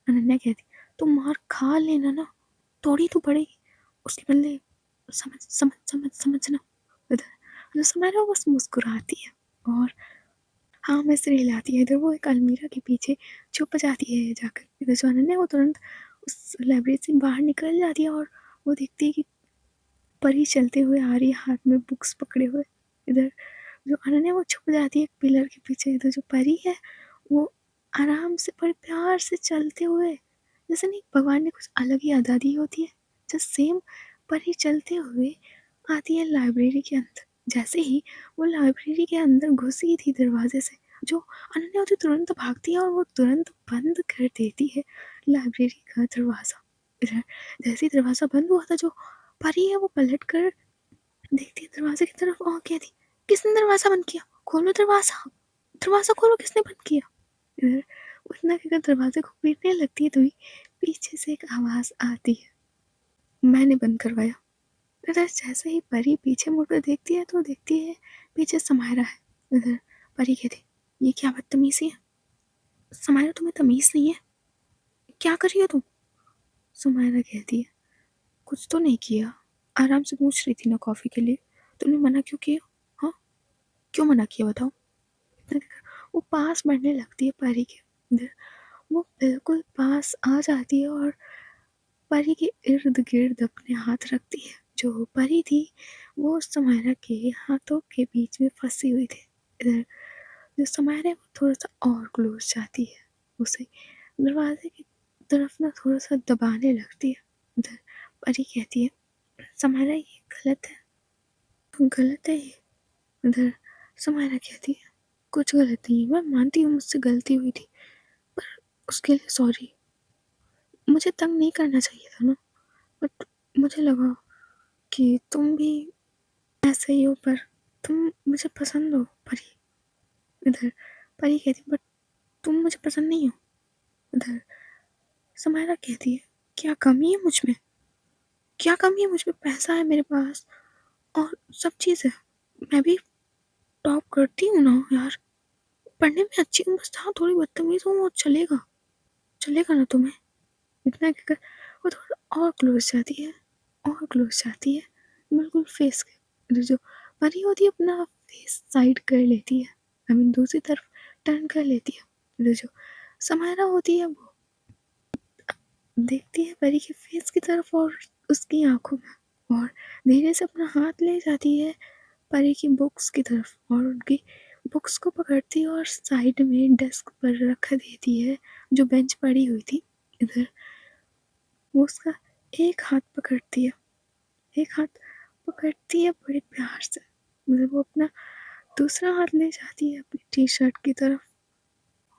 अनन्या कहती, "तू मार खा लेना ना, थोड़ी तो पड़ेगी, उसके बदले समझना।" इधर समायरा बस मुस्कुराती है और हाँ, मैं सिर हिलाती है। इधर वो एक अलमीरा के पीछे छुप जाती है जाकर। इधर जो अनन्या है वो तुरंत उस लाइब्रेरी से बाहर निकल जाती है और वो देखती है कि परी चलते हुए आ रही है हाथ में बुक्स पकड़े हुए। इधर जो अनन्या वो छुप जाती है एक पिलर के पीछे। इधर जो परी है वो आराम से बड़े प्यार से चलते हुए, जैसे नहीं भगवान ने कुछ अलग ही अदा दी होती है, जस्ट सेम परी चलते हुए आती है लाइब्रेरी के अंदर। जैसे ही वो लाइब्रेरी के अंदर घुसी थी दरवाजे से, जो अनन्या होती तुरंत भागती है और वो तुरंत बंद कर देती है लाइब्रेरी का दरवाज़ा। इधर जैसे ही दरवाज़ा बंद हुआ था, जो परी है वो पलट कर देखती है दरवाजे की तरफ और कहती, "किसने दरवाज़ा बंद किया? खोलो दरवाज़ा, दरवाज़ा खोलो, किसने बंद किया?" इधर उतना कहकर दरवाजे को पीटने लगती है तभी पीछे से एक आवाज़ आती है, "मैंने बंद करवाया।" इधर जैसे ही परी पीछे मुड़कर देखती है तो देखती है पीछे समायरा है। इधर परी कहती, "ये क्या बदतमीज़ी है? समायरा तुम्हें तमीज़ नहीं है? क्या कर रही हो तुम?" समायरा कहती है, "कुछ तो नहीं किया, आराम से पूछ रही थी ना कॉफ़ी के लिए, तुमने मना क्यों किया? हाँ, क्यों मना किया बताओ?" इतना कहकर वो पास बढ़ने लगती है परी के। इधर वो बिल्कुल पास आ जाती है और परी के इर्द-गिर्द अपने हाथ रखती है। जो परी थी वो समायरा के हाथों के बीच में फँसी हुई थी। इधर जो समायरा है वो थोड़ा-सा और क्लोज़ जाती है, उसे दरवाज़े की तरफ ना थोड़ा-सा दबाने लगती है। इधर परी कहती है, "समायरा ये गलत है ये।" इधर समायरा कहती है, "कुछ गलत नहीं है, मैं मानती हूँ मुझसे गलती हुई थी, पर उसके लिए सॉरी। मुझे तंग नहीं करना चाहिए था ना, बट मुझे लगा कि तुम भी ऐसे ही हो, पर तुम मुझे पसंद हो परी।" इधर परी कहती, "बट तुम मुझे पसंद नहीं हो।" उधर समायरा कहती है, क्या कमी है मुझ में? क्या कमी है मुझ में? पैसा है मेरे पास और सब चीज़ है। मैं भी टॉप करती हूँ ना यार। पढ़ने में अच्छी हूँ, बस हाँ थोड़ी बदतमीज हूँ, वो चलेगा। चलेगा ना तुम्हें? इतना कहकर वो थोड़ा और क्लोज जाती है, और क्लोज जाती है, बिल्कुल फेस के जो परी होती है अपना फेस साइड कर लेती है, आई मीन दूसरी तरफ टर्न कर लेती है। जो समायरा होती है वो देखती है परी के फेस की तरफ और उसकी आंखों में, और धीरे से अपना हाथ ले जाती है परी की बुक्स की तरफ और उनकी बुक्स को पकड़ती है और साइड में डेस्क पर रख देती है जो बेंच पड़ी हुई थी। इधर वो उसका एक हाथ पकड़ती है, एक हाथ पकड़ती है बड़े प्यार से, मतलब वो अपना दूसरा हाथ ले जाती है अपनी टी शर्ट की तरफ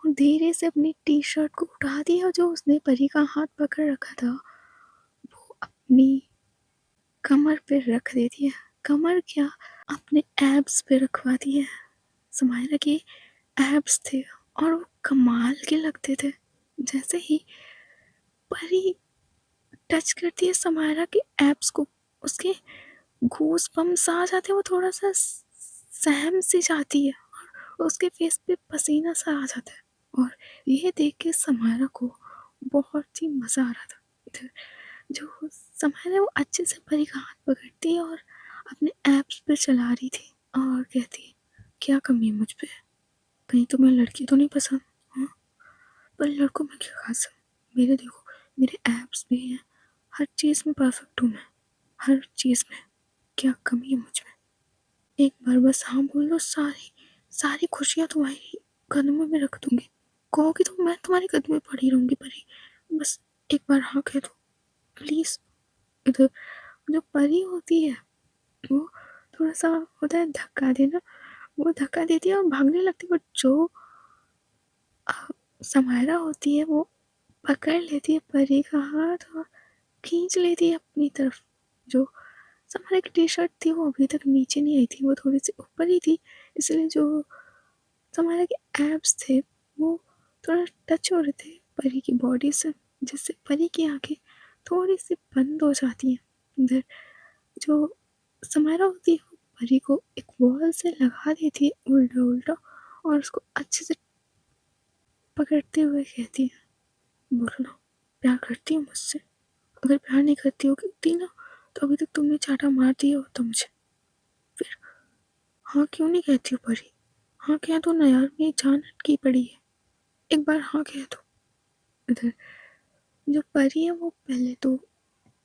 और धीरे से अपनी टी शर्ट को उठाती है और जो उसने परी का हाथ पकड़ रखा था वो अपनी कमर पे रख देती है। कमर क्या, अपने एब्स पे रखवाती है। समायरा के एब्स थे और वो कमाल के लगते थे। जैसे ही परी टच करती है समायरा के एब्स को, उसके गूस बम्स आ जाते हैं, वो थोड़ा सा सहम सी जाती है और उसके फेस पे पसीना सा आ जाता है और ये देख के समायरा को बहुत ही मज़ा आ रहा था। जो समायरा वो अच्छे से परी का हाथ पकड़ती है और अपने एब्स पे चला रही थी और कहती है, क्या कमी है मुझ पे? कहीं तुम्हें लड़की तो नहीं पसंद? हाँ, पर लड़कों में क्या खास है? मेरे देखो, मेरे एब्स भी हैं, हर चीज़ में परफेक्ट हूँ मैं, हर चीज़ में। क्या कमी है मुझ में? एक बार बस हाँ बोल दो, सारी सारी खुशियाँ तुम्हारी कदमों में रख दूंगी। कहोगी तो मैं तुम्हारे कदम में पड़ी रहूंगी परी। बस एक बार हाँ कह दो प्लीज। इधर जो परी होती है वो थोड़ा सा होता है धक्का देना, वो धक्का देती है और भागने लगती है, बट जो समायरा होती है वो पकड़ लेती है परी का हाथ और खींच लेती है अपनी तरफ। जो समायरा की टी शर्ट थी वो अभी तक नीचे नहीं आई थी, वो थोड़ी सी ऊपर ही थी, इसलिए जो समायरा के एब्स थे वो थोड़ा टच हो रहे थे परी की बॉडी से, जिससे परी की आंखें थोड़ी सी बंद हो जाती हैं। इधर जो समायरा होती है वो परी को एक वॉल से लगा देती है उल्टा उल्टा और उसको अच्छे से पकड़ते हुए कहती है, बोलो प्यार करती हो मुझसे? अगर प्यार नहीं करती होती ना तो अभी तक तुमने चाटा मार दिया होता मुझे। फिर हाँ क्यों नहीं कहती हो परी? हाँ कह दो ना यार, मेरी जान अटकी पड़ी है, एक बार हाँ कह दो। इधर जो परी है वो पहले तो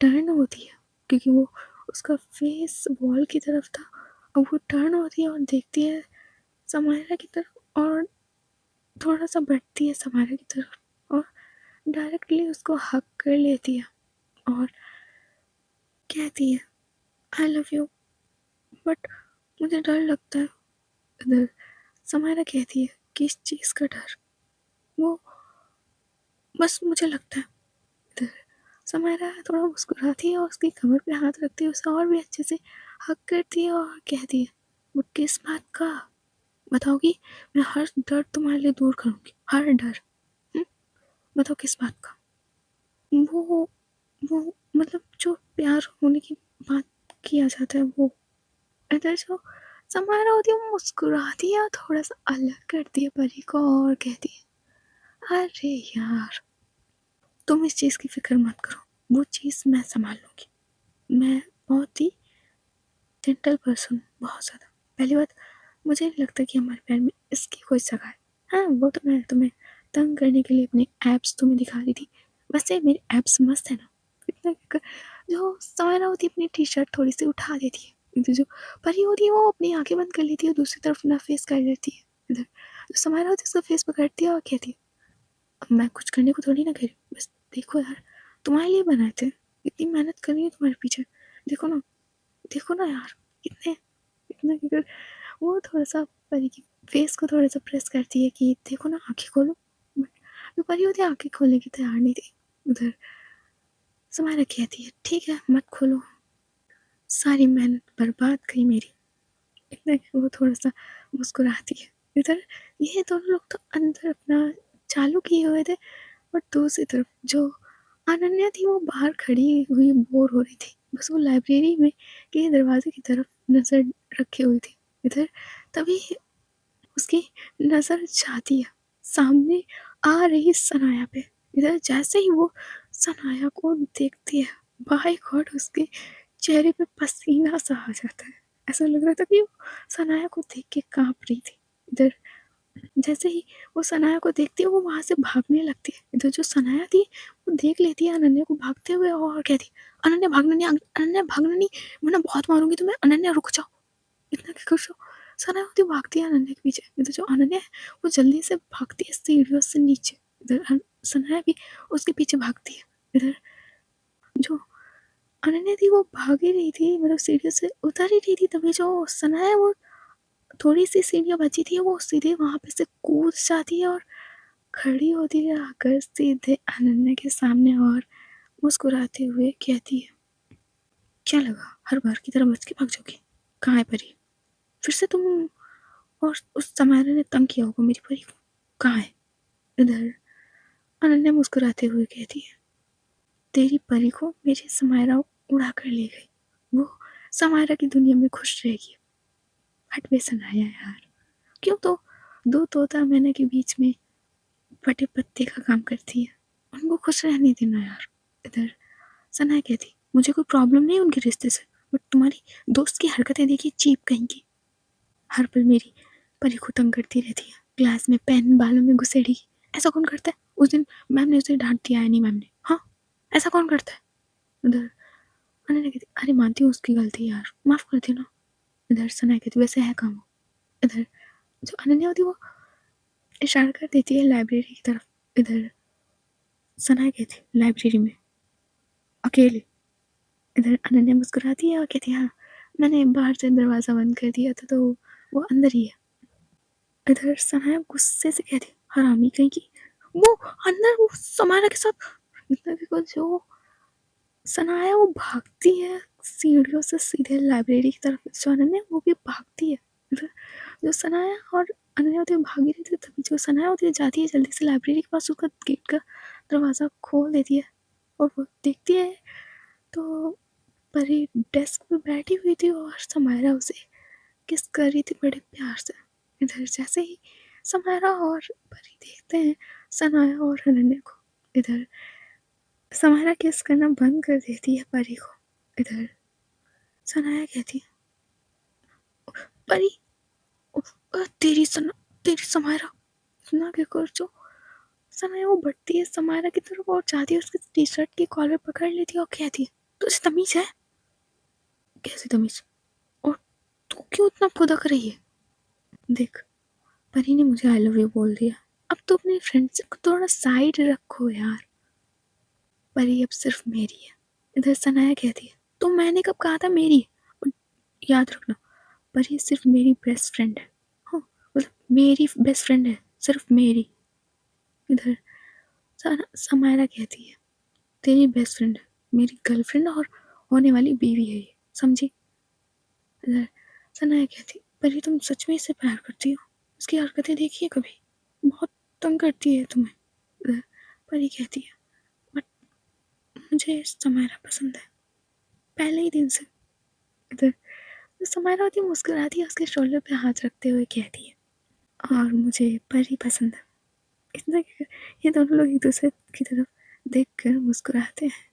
टर्न होती है क्योंकि वो उसका फेस वॉल की तरफ था, अब वो टर्न होती है और देखती है समायरा की तरफ और थोड़ा सा बढ़ती है समायरा की तरफ और डायरेक्टली उसको हक कर लेती है और कहती है, आई लव यू, बट मुझे डर लगता है। इधर समायरा कहती है, किस चीज़ का डर? वो बस मुझे लगता है। इधर समायरा थोड़ा मुस्कुराती है और उसकी कमर पे हाथ रखती है, उसे और भी अच्छे से हक करती है और कहती है, वो किस बात का? बताओगी? मैं हर डर तुम्हारे लिए दूर करूँगी, हर डर। हुँ? बताओ किस बात का? वो वो मतलब जो प्यार होने की बात किया जाता है वो। इधर जो समायरा होती है वो मुस्कुराती है और थोड़ा सा अलग करती है परी को और कहती है, अरे यार तुम इस चीज़ की फिक्र मत करो, वो चीज़ मैं संभाल लूँगी। मैं बहुत ही जेंटल पर्सन हूँ, बहुत ज़्यादा। पहली बात, मुझे नहीं लगता कि हमारे प्यार में इसकी कोई जगह है। हाँ वो तो मैं तुम्हें तंग करने के लिए अपने एब्स तुम्हें दिखा रही थी, वैसे मेरे एब्स मस्त है ना। इतना जो समायरा होती है अपनी टी शर्ट थोड़ी सी उठा देती है, तो जो परी होती है वो अपनी आंखें बंद कर लेती है और दूसरी तरफ अपना फेस कर लेती है। इधर जो समायरा होती है उसका फेस पकड़ती है और कहती है, अब मैं कुछ करने को थोड़ी ना कह रही हूँ, बस देखो यार तुम्हारे लिए बनाए थे, इतनी मेहनत कर रही है तुम्हारे पीछे, देखो ना, देखो ना यार कितने, इतना क्योंकि वो थोड़ा सा परी की फेस को थोड़ा सा प्रेस करती है कि देखो ना आंखें खोलो, बट जो परी होती है आंखें खोलने की तैयार नहीं थी। उधर समायरा कहती है, ठीक है मत खोलो, सारी मेहनत बर्बाद गई मेरी। इतना कि वो थोड़ा सा मुस्कुराती है। इधर ये दोनों लोग तो अंदर अपना चालू किए हुए थे, और दूसरी तरफ जो अनन्या थी वो बाहर खड़ी हुई बोर हो रही थी, बस वो लाइब्रेरी में के दरवाजे की तरफ नज़र रखे हुई थी। इधर तभी उसकी नज़र जाती है सामने आ रही सनाया पे। इधर जैसे ही वो सनाया को देखती है, बाय गॉड उसके चेहरे पे पसीना सा आ जाता है। ऐसा लग रहा था कि वो सनाया को देख के कांप रही थी। इधर जैसे ही वो सनाया को देखती है वो वहाँ से भागने लगती है। इधर जो सनाया थी वो देख लेती है अनन्या को भागते हुए और कहती है, अनन्या भागना नहीं, वरना बहुत मारूंगी तुम्हें, अनन्या रुक जाओ। इतना क्या कर सो सना होती भागती है अनन्या के पीछे। इधर जो अनन्या है वो जल्दी से भागती है सीढ़ियों से नीचे। इधर सनाया भी उसके पीछे भागती है। इधर जो अनन्या थी वो भाग ही रही थी, मतलब सीढ़ियों से उतर ही रही थी, तभी जो सना है वो थोड़ी सी सीढ़ियाँ बची थी वो सीधे वहां पे से कूद जाती है और खड़ी होती है आकर सीधे अनन्या के सामने और मुस्कुराते हुए कहती है, क्या लगा हर बार की तरह बच के भाग जाओगी? कहाँ है परी? फिर से तुम और उस समायरा ने तंग किया होगा मेरी परी को, कहाँ है? इधर अनन्या मुस्कुराते हुए कहती है, तेरी परी को मेरी समायरा उड़ा कर ले गई, वो समायरा की दुनिया में खुश रहेगी। हट बे सनाया यार, क्यों तो दो तोता मैना के बीच में फटे पत्ते का काम करती है, उनको खुश रहने देना यार। इधर सनाया कहती, मुझे कोई प्रॉब्लम नहीं उनके रिश्ते से, बट तुम्हारी दोस्त की हरकतें देखी चीप कहेंगी। हर पल मेरी परी को तंग करती रहती है, क्लास में पेन बालों में घुसेड़ी। ऐसा कौन करता है? उस दिन मैम ने उसे डांट दिया है, नहीं मैम ने, हाँ ऐसा कौन करता है? उधर अनन्या कहती, अरे मानती हूँ उसकी गलती यार, माफ कर देना। इधर सना कहती, वैसे है काम। इधर जो अनन्या होती वो इशारा कर देती है लाइब्रेरी की तरफ। इधर सना कहती, लाइब्रेरी में अकेले? इधर अनन्या मुस्कुराती है और कहती है, हाँ मैंने बाहर से दरवाज़ा बंद कर दिया था तो वो अंदर ही है। इधर सनाया गुस्से से कहती, हरामी कहीं की, वो अंदर वो समारा के साथ। इतना कि जो सनाया वो भागती है सीढ़ियों से सीधे लाइब्रेरी की तरफ, जो अनन्या वो भी भागती है। इधर जो सनाया और अनन्या होती है भागी रहती है, तभी जो सनाया होती है जाती है जल्दी से लाइब्रेरी के पास, उसका गेट का दरवाज़ा खोल देती है और वो देखती है तो परी डेस्क पे बैठी हुई थी और समायरा उसे किस कर रही थी बड़े प्यार से। इधर जैसे ही समायरा और परी देखते हैं सनाया और अनन्या को, इधर समायरा किस करना बंद कर देती है परी को। इधर सनाया कहती है, परी तेरी समायरा, इतना क्या कर जो सनाया वो बढ़ती है समायरा की तरफ और जाती है उसकी टी शर्ट की कॉलर पकड़ लेती है और कहती है, तुझे तमीज है? कैसी तमीज? और तू क्यों इतना खुदा कर रही है? देख, परी ने मुझे आई लव यू बोल दिया, अब तो अपनी फ्रेंडशिप को थोड़ा साइड रखो यार, परी अब सिर्फ मेरी है। इधर सनाया कहती है, तो मैंने कब कहा था मेरी? और याद रखना, परी सिर्फ मेरी बेस्ट फ्रेंड है। हाँ मतलब मेरी बेस्ट फ्रेंड है, सिर्फ मेरी। इधर समायरा कहती है, तेरी बेस्ट फ्रेंड है, मेरी गर्लफ्रेंड और होने वाली बीवी है ये, समझी? इधर सनाया कहती, परी तुम सच में इससे प्यार करती हो? उसकी हरकतें देखी है कभी? बहुत तंग करती है तुम्हें। इधर परी कहती है, बट मुझे समायरा पसंद है पहले ही दिन से। इधर तो समायरा होती मुस्कुराती है उसके शोल्डर पे हाथ रखते हुए कहती है, और मुझे परी पसंद है। इतना ये दोनों लोग एक दूसरे की तरफ देख कर मुस्कुराते हैं।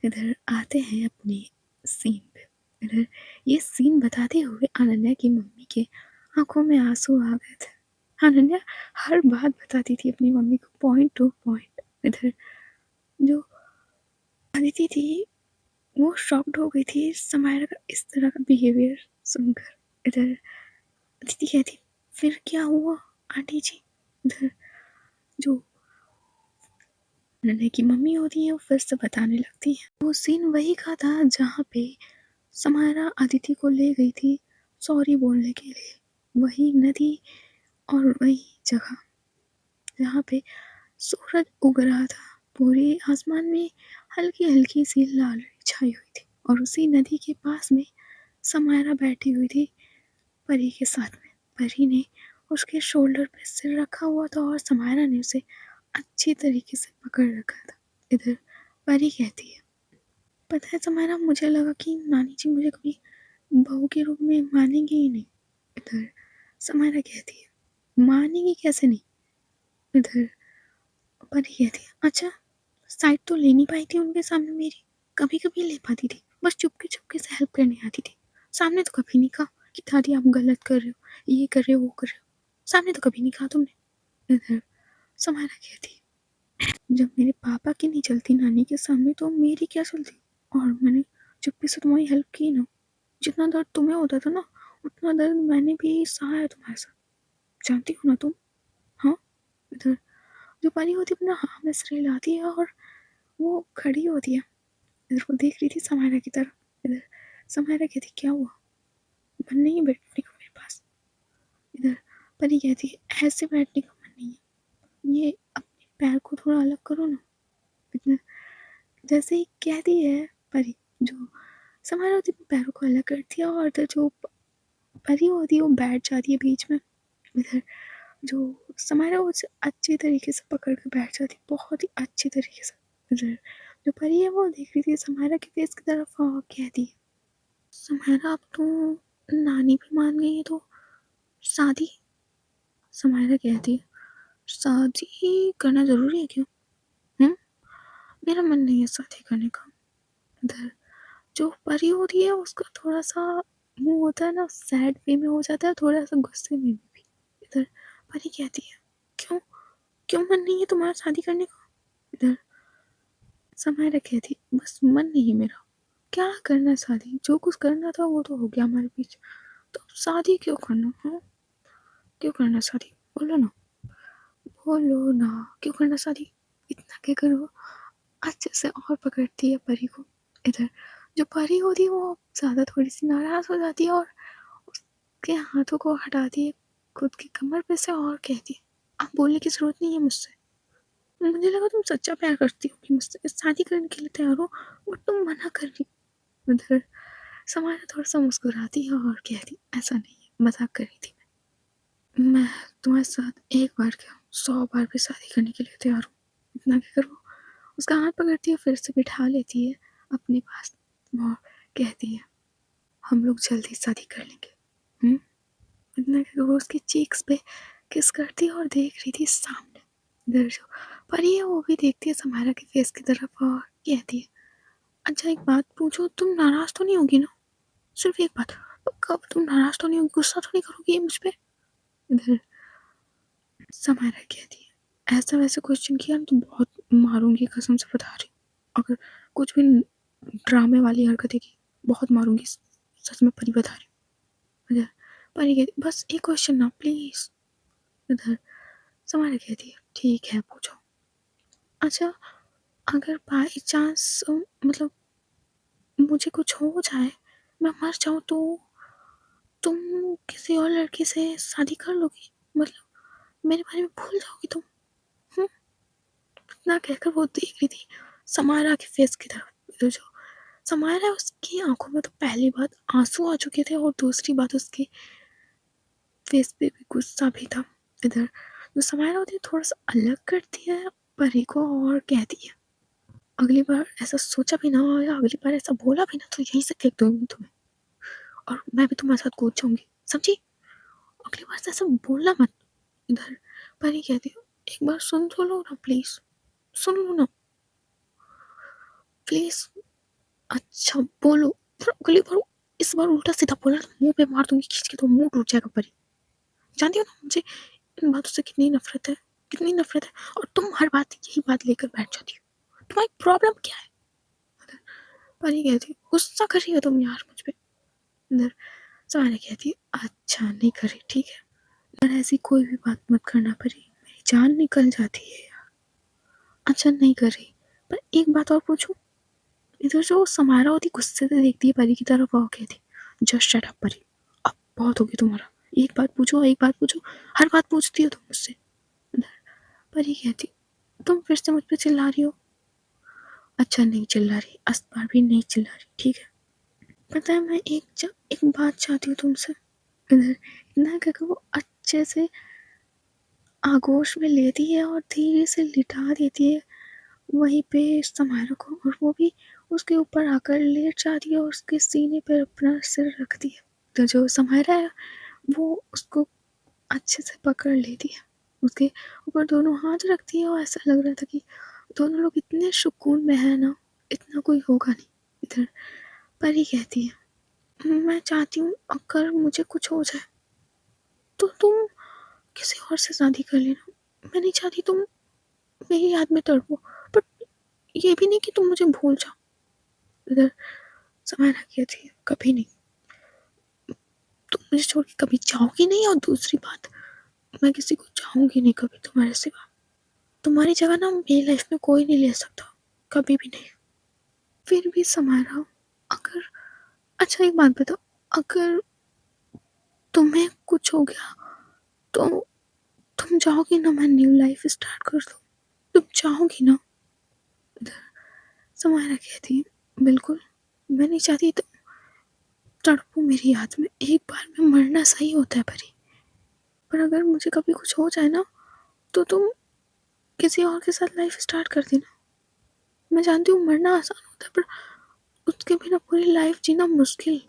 इधर आते हैं अपने सीन पे। इधर ये सीन बताते हुए अनन्या की मम्मी के आंखों में आंसू आ गए थे। अनन्या हर बात बताती थी अपनी मम्मी को पॉइंट टू पॉइंट। इधर जो अदिति थी वो शॉक्ड हो गई थी समायरा का इस तरह का बिहेवियर सुनकर। इधर अदिति कहती, फिर क्या हुआ आंटी जी? इधर जो नन्हे की मम्मी होती है वो फिर से बताने लगती है, वो सीन वही का था जहाँ पे समायरा अदिति को ले गई थी सॉरी बोलने के लिए, वही नदी और वही जगह जहाँ पे सूरज उग रहा था, पूरे आसमान में हल्की हल्की सी लाल छाई हुई थी और उसी नदी के पास में समायरा बैठी हुई थी परी के साथ में। परी ने उसके शोल्डर पे सिर रखा हुआ था और समायरा ने उसे अच्छी तरीके से पकड़ रखा था। इधर परी कहती है, पता है समारा, मुझे लगा कि नानी जी मुझे कभी बहू के रूप में मानेंगी ही नहीं। इधर समारा कहती है, मानेंगी कैसे नहीं। इधर परी कहती है, अच्छा साइड तो ले नहीं पाई थी उनके सामने मेरी, कभी कभी ले पाती थी, बस चुपके चुपके से हेल्प करने आती थी। सामने तो कभी नहीं कहा कि दादी आप गलत कर रहे हो, ये कर रहे हो, वो कर रहे हो। सामने तो कभी नहीं कहा तुमने। इधर समारा कहती है, जब मेरे पापा की नहीं चलती नानी के सामने तो मेरी क्या चलती। और मैंने चुप्पी से तुम्हारी हेल्प की ना। जितना दर्द तुम्हें होता था ना, उतना दर्द मैंने भी सहा है तुम्हारे साथ, जानती हो ना तुम। हाँ। इधर जो पानी होती है अपना हाँ में सिर हिलाती है और वो खड़ी होती है। इधर वो देख रही थी समायरा की तरफ। इधर समायरा कहती, क्या हुआ, मन नहीं है बैठने को मेरे पास। इधर परी कहती है, ऐसे बैठने का मन नहीं है, ये अपने पैर को थोड़ा अलग करो ना। इतना जैसे ही कहती है परी, जो समायरा होती है पैरों को अलग करती है और इधर जो परी होती है वो बैठ जाती है बीच में। इधर जो समायरा उसे अच्छी तरीके से पकड़ कर बैठ जाती है, बहुत ही अच्छी तरीके से। इधर जो परी है वो देख रही थी समायरा के फेस की तरफ और कहती है, समायरा अब तो नानी भी मान गई है तो शादी। समायरा कहती है, शादी करना जरूरी है क्यों। हम्म, मेरा मन नहीं है शादी करने का। इधर जो परी होती है उसका थोड़ा सा मुंह होता है ना, सैड वे में हो जाता है, थोड़ा सा गुस्से में भी। इधर परी कहती है, क्यों, क्यों मन नहीं है तुम्हारा शादी करने का। इधर समायरा कहती, बस मन नहीं है मेरा। क्या करना शादी, जो कुछ करना था वो तो हो गया हमारे बीच, तो शादी क्यों करना। हाँ, क्यों करना शादी, बोलो ना, बोलो ना, क्यों करना शादी। इतना क्या करो, अच्छे से और पकड़ती है परी को। इधर जो परी होती है वो ज़्यादा थोड़ी सी नाराज़ हो जाती है और उसके हाथों को हटाती है खुद की कमर पे से और कहती है, अब बोलने की ज़रूरत नहीं है मुझसे। मुझे लगा तुम सच्चा प्यार करती हो कि मुझसे शादी करने के लिए तैयार हो, और तुम मना कर रही। उधर समाया थोड़ा सा मुस्कुराती है और कहती, ऐसा नहीं है, मजाक कर रही थी मैं तुम्हारे साथ एक बार क्या 100 बार भी शादी करने के लिए तैयार हूँ। इतना क्या करो। उसका हाथ पकड़ती है, फिर से बिठा लेती है अपने पास और कहती है, हम लोग जल्दी शादी कर लेंगे। इतना क्या करो, उसके चीक्स पे किस करती है और देख रही थी सामने। इधर जो परी है वो भी देखती है समारा के फेस की तरफ और कहती है, अच्छा एक बात पूछो, तुम नाराज तो नहीं होगी ना, सिर्फ एक बात, कब तुम नाराज तो नहीं होगी, गुस्सा तो नहीं करोगी मुझ पे। इधर समारा कहती है, ऐसा वैसा क्वेश्चन किया ना तो बहुत मारूंगी, कसम से बता रही हूँ। अगर कुछ भी ड्रामे वाली हरकतें की बहुत मारूंगी, सच में परी बता रही हूँ। इधर परी कहती, बस एक क्वेश्चन ना प्लीज। इधर समारा कहती है, ठीक है पूछो। अच्छा अगर बाई चांस मतलब मुझे कुछ हो जाए, मैं मर जाऊँ तो तुम किसी और लड़की से शादी कर लोगी, मतलब मेरे बारे में भूल जाओगी तुम। हम्म, इतना कहकर वो देख रही थी समारा के फेस की तरफ। तो जो समारा है उसकी आंखों में तो पहली बात आंसू आ चुके थे और दूसरी बात उसके फेस पे भी गुस्सा भी था। इधर जो समारा होती है थोड़ा सा अलग करती है परी को और कहती है, अगली बार ऐसा सोचा भी ना हो या अगली बार ऐसा बोला भी ना तो यहीं से फेंक दूंगी तुम्हें, और मैं भी तुम्हारे साथ कूद जाऊंगी, समझी। अगली बार से ऐसा बोलना मत। इधर परी कहती है, एक बार सुन तो लो ना प्लीज, सुन लो ना प्लीज। अच्छा बोलो, पर अगली बार इस बार उल्टा सीधा बोला तो मुंह पे मार दूंगी खींच के, तो मुंह टूट जाएगा परी। जानती हो ना मुझे इन बातों से कितनी नफरत है, कितनी नफरत है, और तुम हर बात यही बात लेकर बैठ जाती हो, तुम्हारी प्रॉब्लम क्या है। परी कहती है, गुस्सा कर रही हो तुम यार मुझ पे। इधर सारा कहती है, अच्छा नहीं करे ठीक है, पर ऐसी कोई भी बात मत करना परी, मेरी जान निकल जाती है यार। अच्छा नहीं कर रही, पर एक बात और पूछूं। इधर जो समारा होती गुस्से से देखती है परी की तरफ और कहती, जस्ट शट अप परी, अब बहुत हो गया तुम्हारा, एक बात पूछो, एक बात पूछो, हर बात पूछती हो तुम मुझसे। परी कहती, तुम फिर से मुझ पर चिल्ला रही हो। अच्छा नहीं चिल्ला रही, इस बार भी नहीं चिल्ला रही ठीक है। पता है मैं एक बात चाहती हूँ तुमसे। इधर इतना कहकर वो अच्छे से आगोश में लेती है और धीरे से लिटा देती है वहीं पे समायरा को, और वो भी उसके ऊपर आकर लेट जाती है और उसके सीने पर अपना सिर रखती है। तो जो समायरा है वो उसको अच्छे से पकड़ लेती है, उसके ऊपर दोनों हाथ रखती है और ऐसा लग रहा था कि दोनों लोग इतने सुकून में है ना, इतना कोई होगा नहीं। इधर परी कहती है, मैं चाहती हूँ अगर मुझे कुछ हो जाए तो तुम किसी और से शादी कर लेना, मैं नहीं चाहती तुम मेरी याद में तड़पो, बट ये भी नहीं कि तुम मुझे भूल जाओ। इधर समायरा कहती है, कभी नहीं, तुम मुझे छोड़ के कभी जाओगी नहीं, और दूसरी बात, मैं किसी को चाहूंगी नहीं कभी तुम्हारे सिवा, तुम्हारी जगह ना मेरी लाइफ में कोई नहीं ले सकता, कभी भी नहीं। फिर भी समायरा, अगर, अच्छा एक बात बताओ, अगर तुम्हें कुछ हो गया तो तुम चाहोगी ना मैं न्यू लाइफ स्टार्ट कर दूँ, तुम चाहोगी ना? इधर समायरा कहती है, बिल्कुल, मैं नहीं चाहती तुम तड़पो मेरी याद में, एक बार में मरना सही होता है परी, पर अगर मुझे कभी कुछ हो जाए ना तो तुम किसी और के साथ लाइफ स्टार्ट कर देना। मैं जानती हूँ मरना आसान होता है, पर उसके बिना पूरी लाइफ जीना मुश्किल,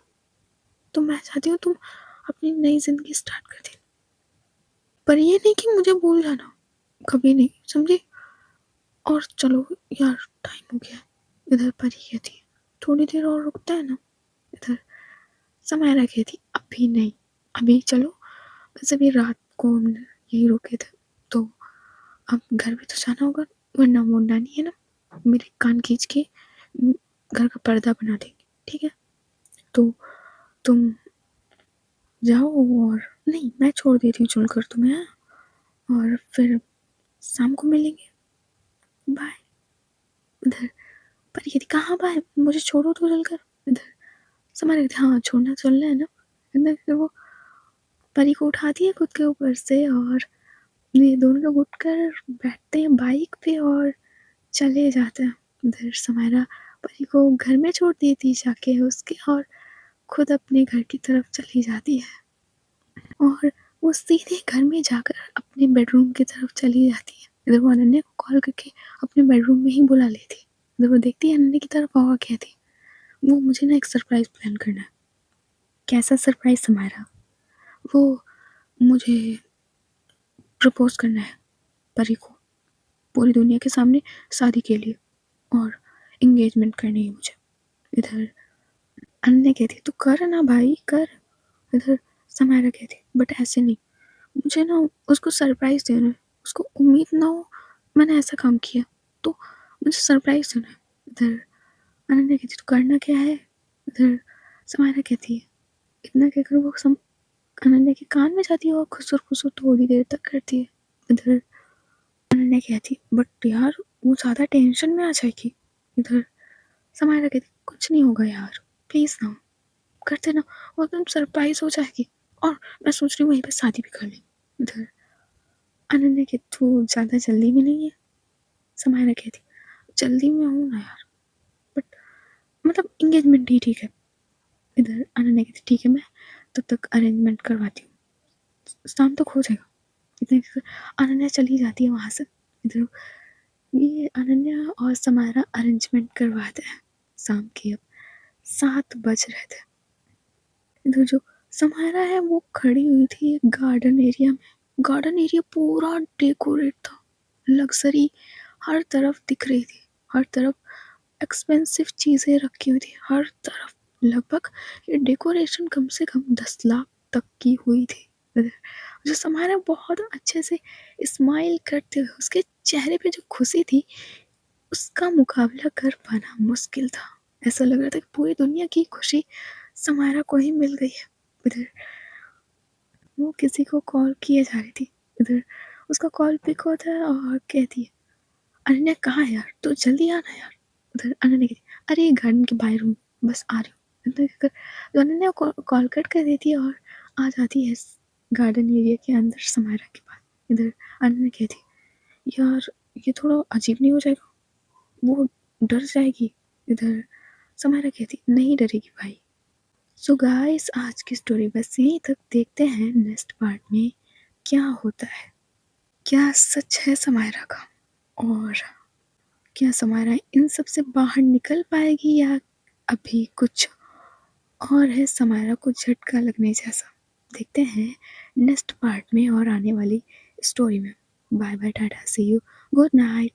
तो मैं चाहती हूँ तुम अपनी नई जिंदगी स्टार्ट कर देना, पर ये नहीं कि मुझे भूल जाना, कभी नहीं, समझी? और चलो यार, टाइम हो गया। इधर परी कहती है, थोड़ी देर और रुकता है ना? इधर समायरा कहती, अभी नहीं, अभी चलो, वैसे भी रात को हम यहीं रुके थे, तो अब घर भी तो जाना होगा, वरना वो नानी है ना, मेरे कान खींच के घर का पर्दा बना देंगे, ठीक है? तो तुम जाओ, और नहीं, मैं छोड़ देती हूँ चुनकर तुम्हें, हाँ? और फिर शाम को मिलेंगे, बाय। इधर पर ये कहाँ बाय, मुझे छोड़ो तो चलकर। इधर समारे, हाँ छोड़ना चलना है ना। इधर फिर वो परी को उठाती है खुद के ऊपर से, और ये दोनों लोग उठकर बैठते हैं बाइक पे और चले जाते हैं। इधर समायरा परी को घर में छोड़ देती जाके उसके, और खुद अपने घर की तरफ चली जाती है, और वो सीधे घर में जाकर अपने बेडरूम की तरफ चली जाती है। इधर वो अनन्या को कॉल करके अपने बेडरूम में ही बुला लेती। इधर वो देखती है अनन्या की तरफ और कहती, वो मुझे ना एक सरप्राइज प्लान करना है। कैसा सरप्राइज समायरा? वो मुझे प्रपोज करना है परी को, पूरी दुनिया के सामने, शादी के लिए, और एंगेजमेंट करनी है मुझे। इधर अनन्या कहती, तू कर ना भाई, कर। इधर समायरा कहती, बट ऐसे नहीं, मुझे ना उसको सरप्राइज देना है, उसको उम्मीद ना हो मैंने ऐसा काम किया, तो मुझे सरप्राइज देना है। इधर अनन्या कहती, तो करना क्या है? इधर समायरा कहती है, इतना कहकर वो अनन्या के कान में जाती है और खुसर खुसर थोड़ी देर तक करती है। इधर अनन्या कहती, बट यार वो ज़्यादा टेंशन में आ जाएगी। इधर समायरा कहती, कुछ नहीं होगा यार, प्लीज़ ना, करते ना, वो एकदम सरप्राइज हो जाएगी, और मैं सोच रही हूँ वहीं पे शादी भी कर लें। इधर अनन्या कहती, तू ज़्यादा जल्दी में नहीं है? समायरा कहती, जल्दी में हूँ ना यार, बट मतलब इंगेजमेंट ही ठीक है। इधर अनन्या कहती, ठीक है, मैं तब तक अरेंजमेंट करवाती हूँ, शाम तक हो जाएगा। इतने अनन्या चली जाती है वहाँ से। इधर ये अनन्या और समायरा अरेंजमेंट करवाते हैं शाम के, अब 7 बज रहे थे। इधर जो समायरा है वो खड़ी हुई थी एक गार्डन एरिया में। गार्डन एरिया पूरा डेकोरेट था, लग्जरी हर तरफ दिख रही थी, हर तरफ एक्सपेंसिव चीज़ें रखी हुई थी, हर तरफ। लगभग ये डेकोरेशन कम से कम 10 लाख तक की हुई थी। जो समायरा बहुत अच्छे से स्माइल करते हुए, उसके चेहरे पे जो खुशी थी उसका मुकाबला कर पाना मुश्किल था। ऐसा लग रहा था कि पूरी दुनिया की खुशी समायरा को ही मिल गई है। इधर वो किसी को कॉल किए जा रही थी। इधर उसका कॉल पिक होता है और कहती है, अनन्या कहाँ है यार, तो जल्दी आना यार। उधर अनन्या कहती, अरे गार्डन के बाहर हूँ, बस आ रही हूँ। तो अनन्या कॉल कट कर देती है और आ जाती है गार्डन एरिया के अंदर समायरा के पास। इधर अनन्या कहती, यार ये थोड़ा अजीब नहीं हो जाएगा, वो डर जाएगी। इधर समायरा कहती, नहीं डरेगी भाई। सो गाइस, आज की स्टोरी बस यहीं तक, देखते हैं नेक्स्ट पार्ट में क्या होता है। क्या सच है समायरा का? और क्या समायरा इन सब से बाहर निकल पाएगी या अभी कुछ और है समायरा को झटका लगने जैसा? देखते हैं नेक्स्ट पार्ट में और आने वाली स्टोरी में। Bye bye, tata, see you, good night.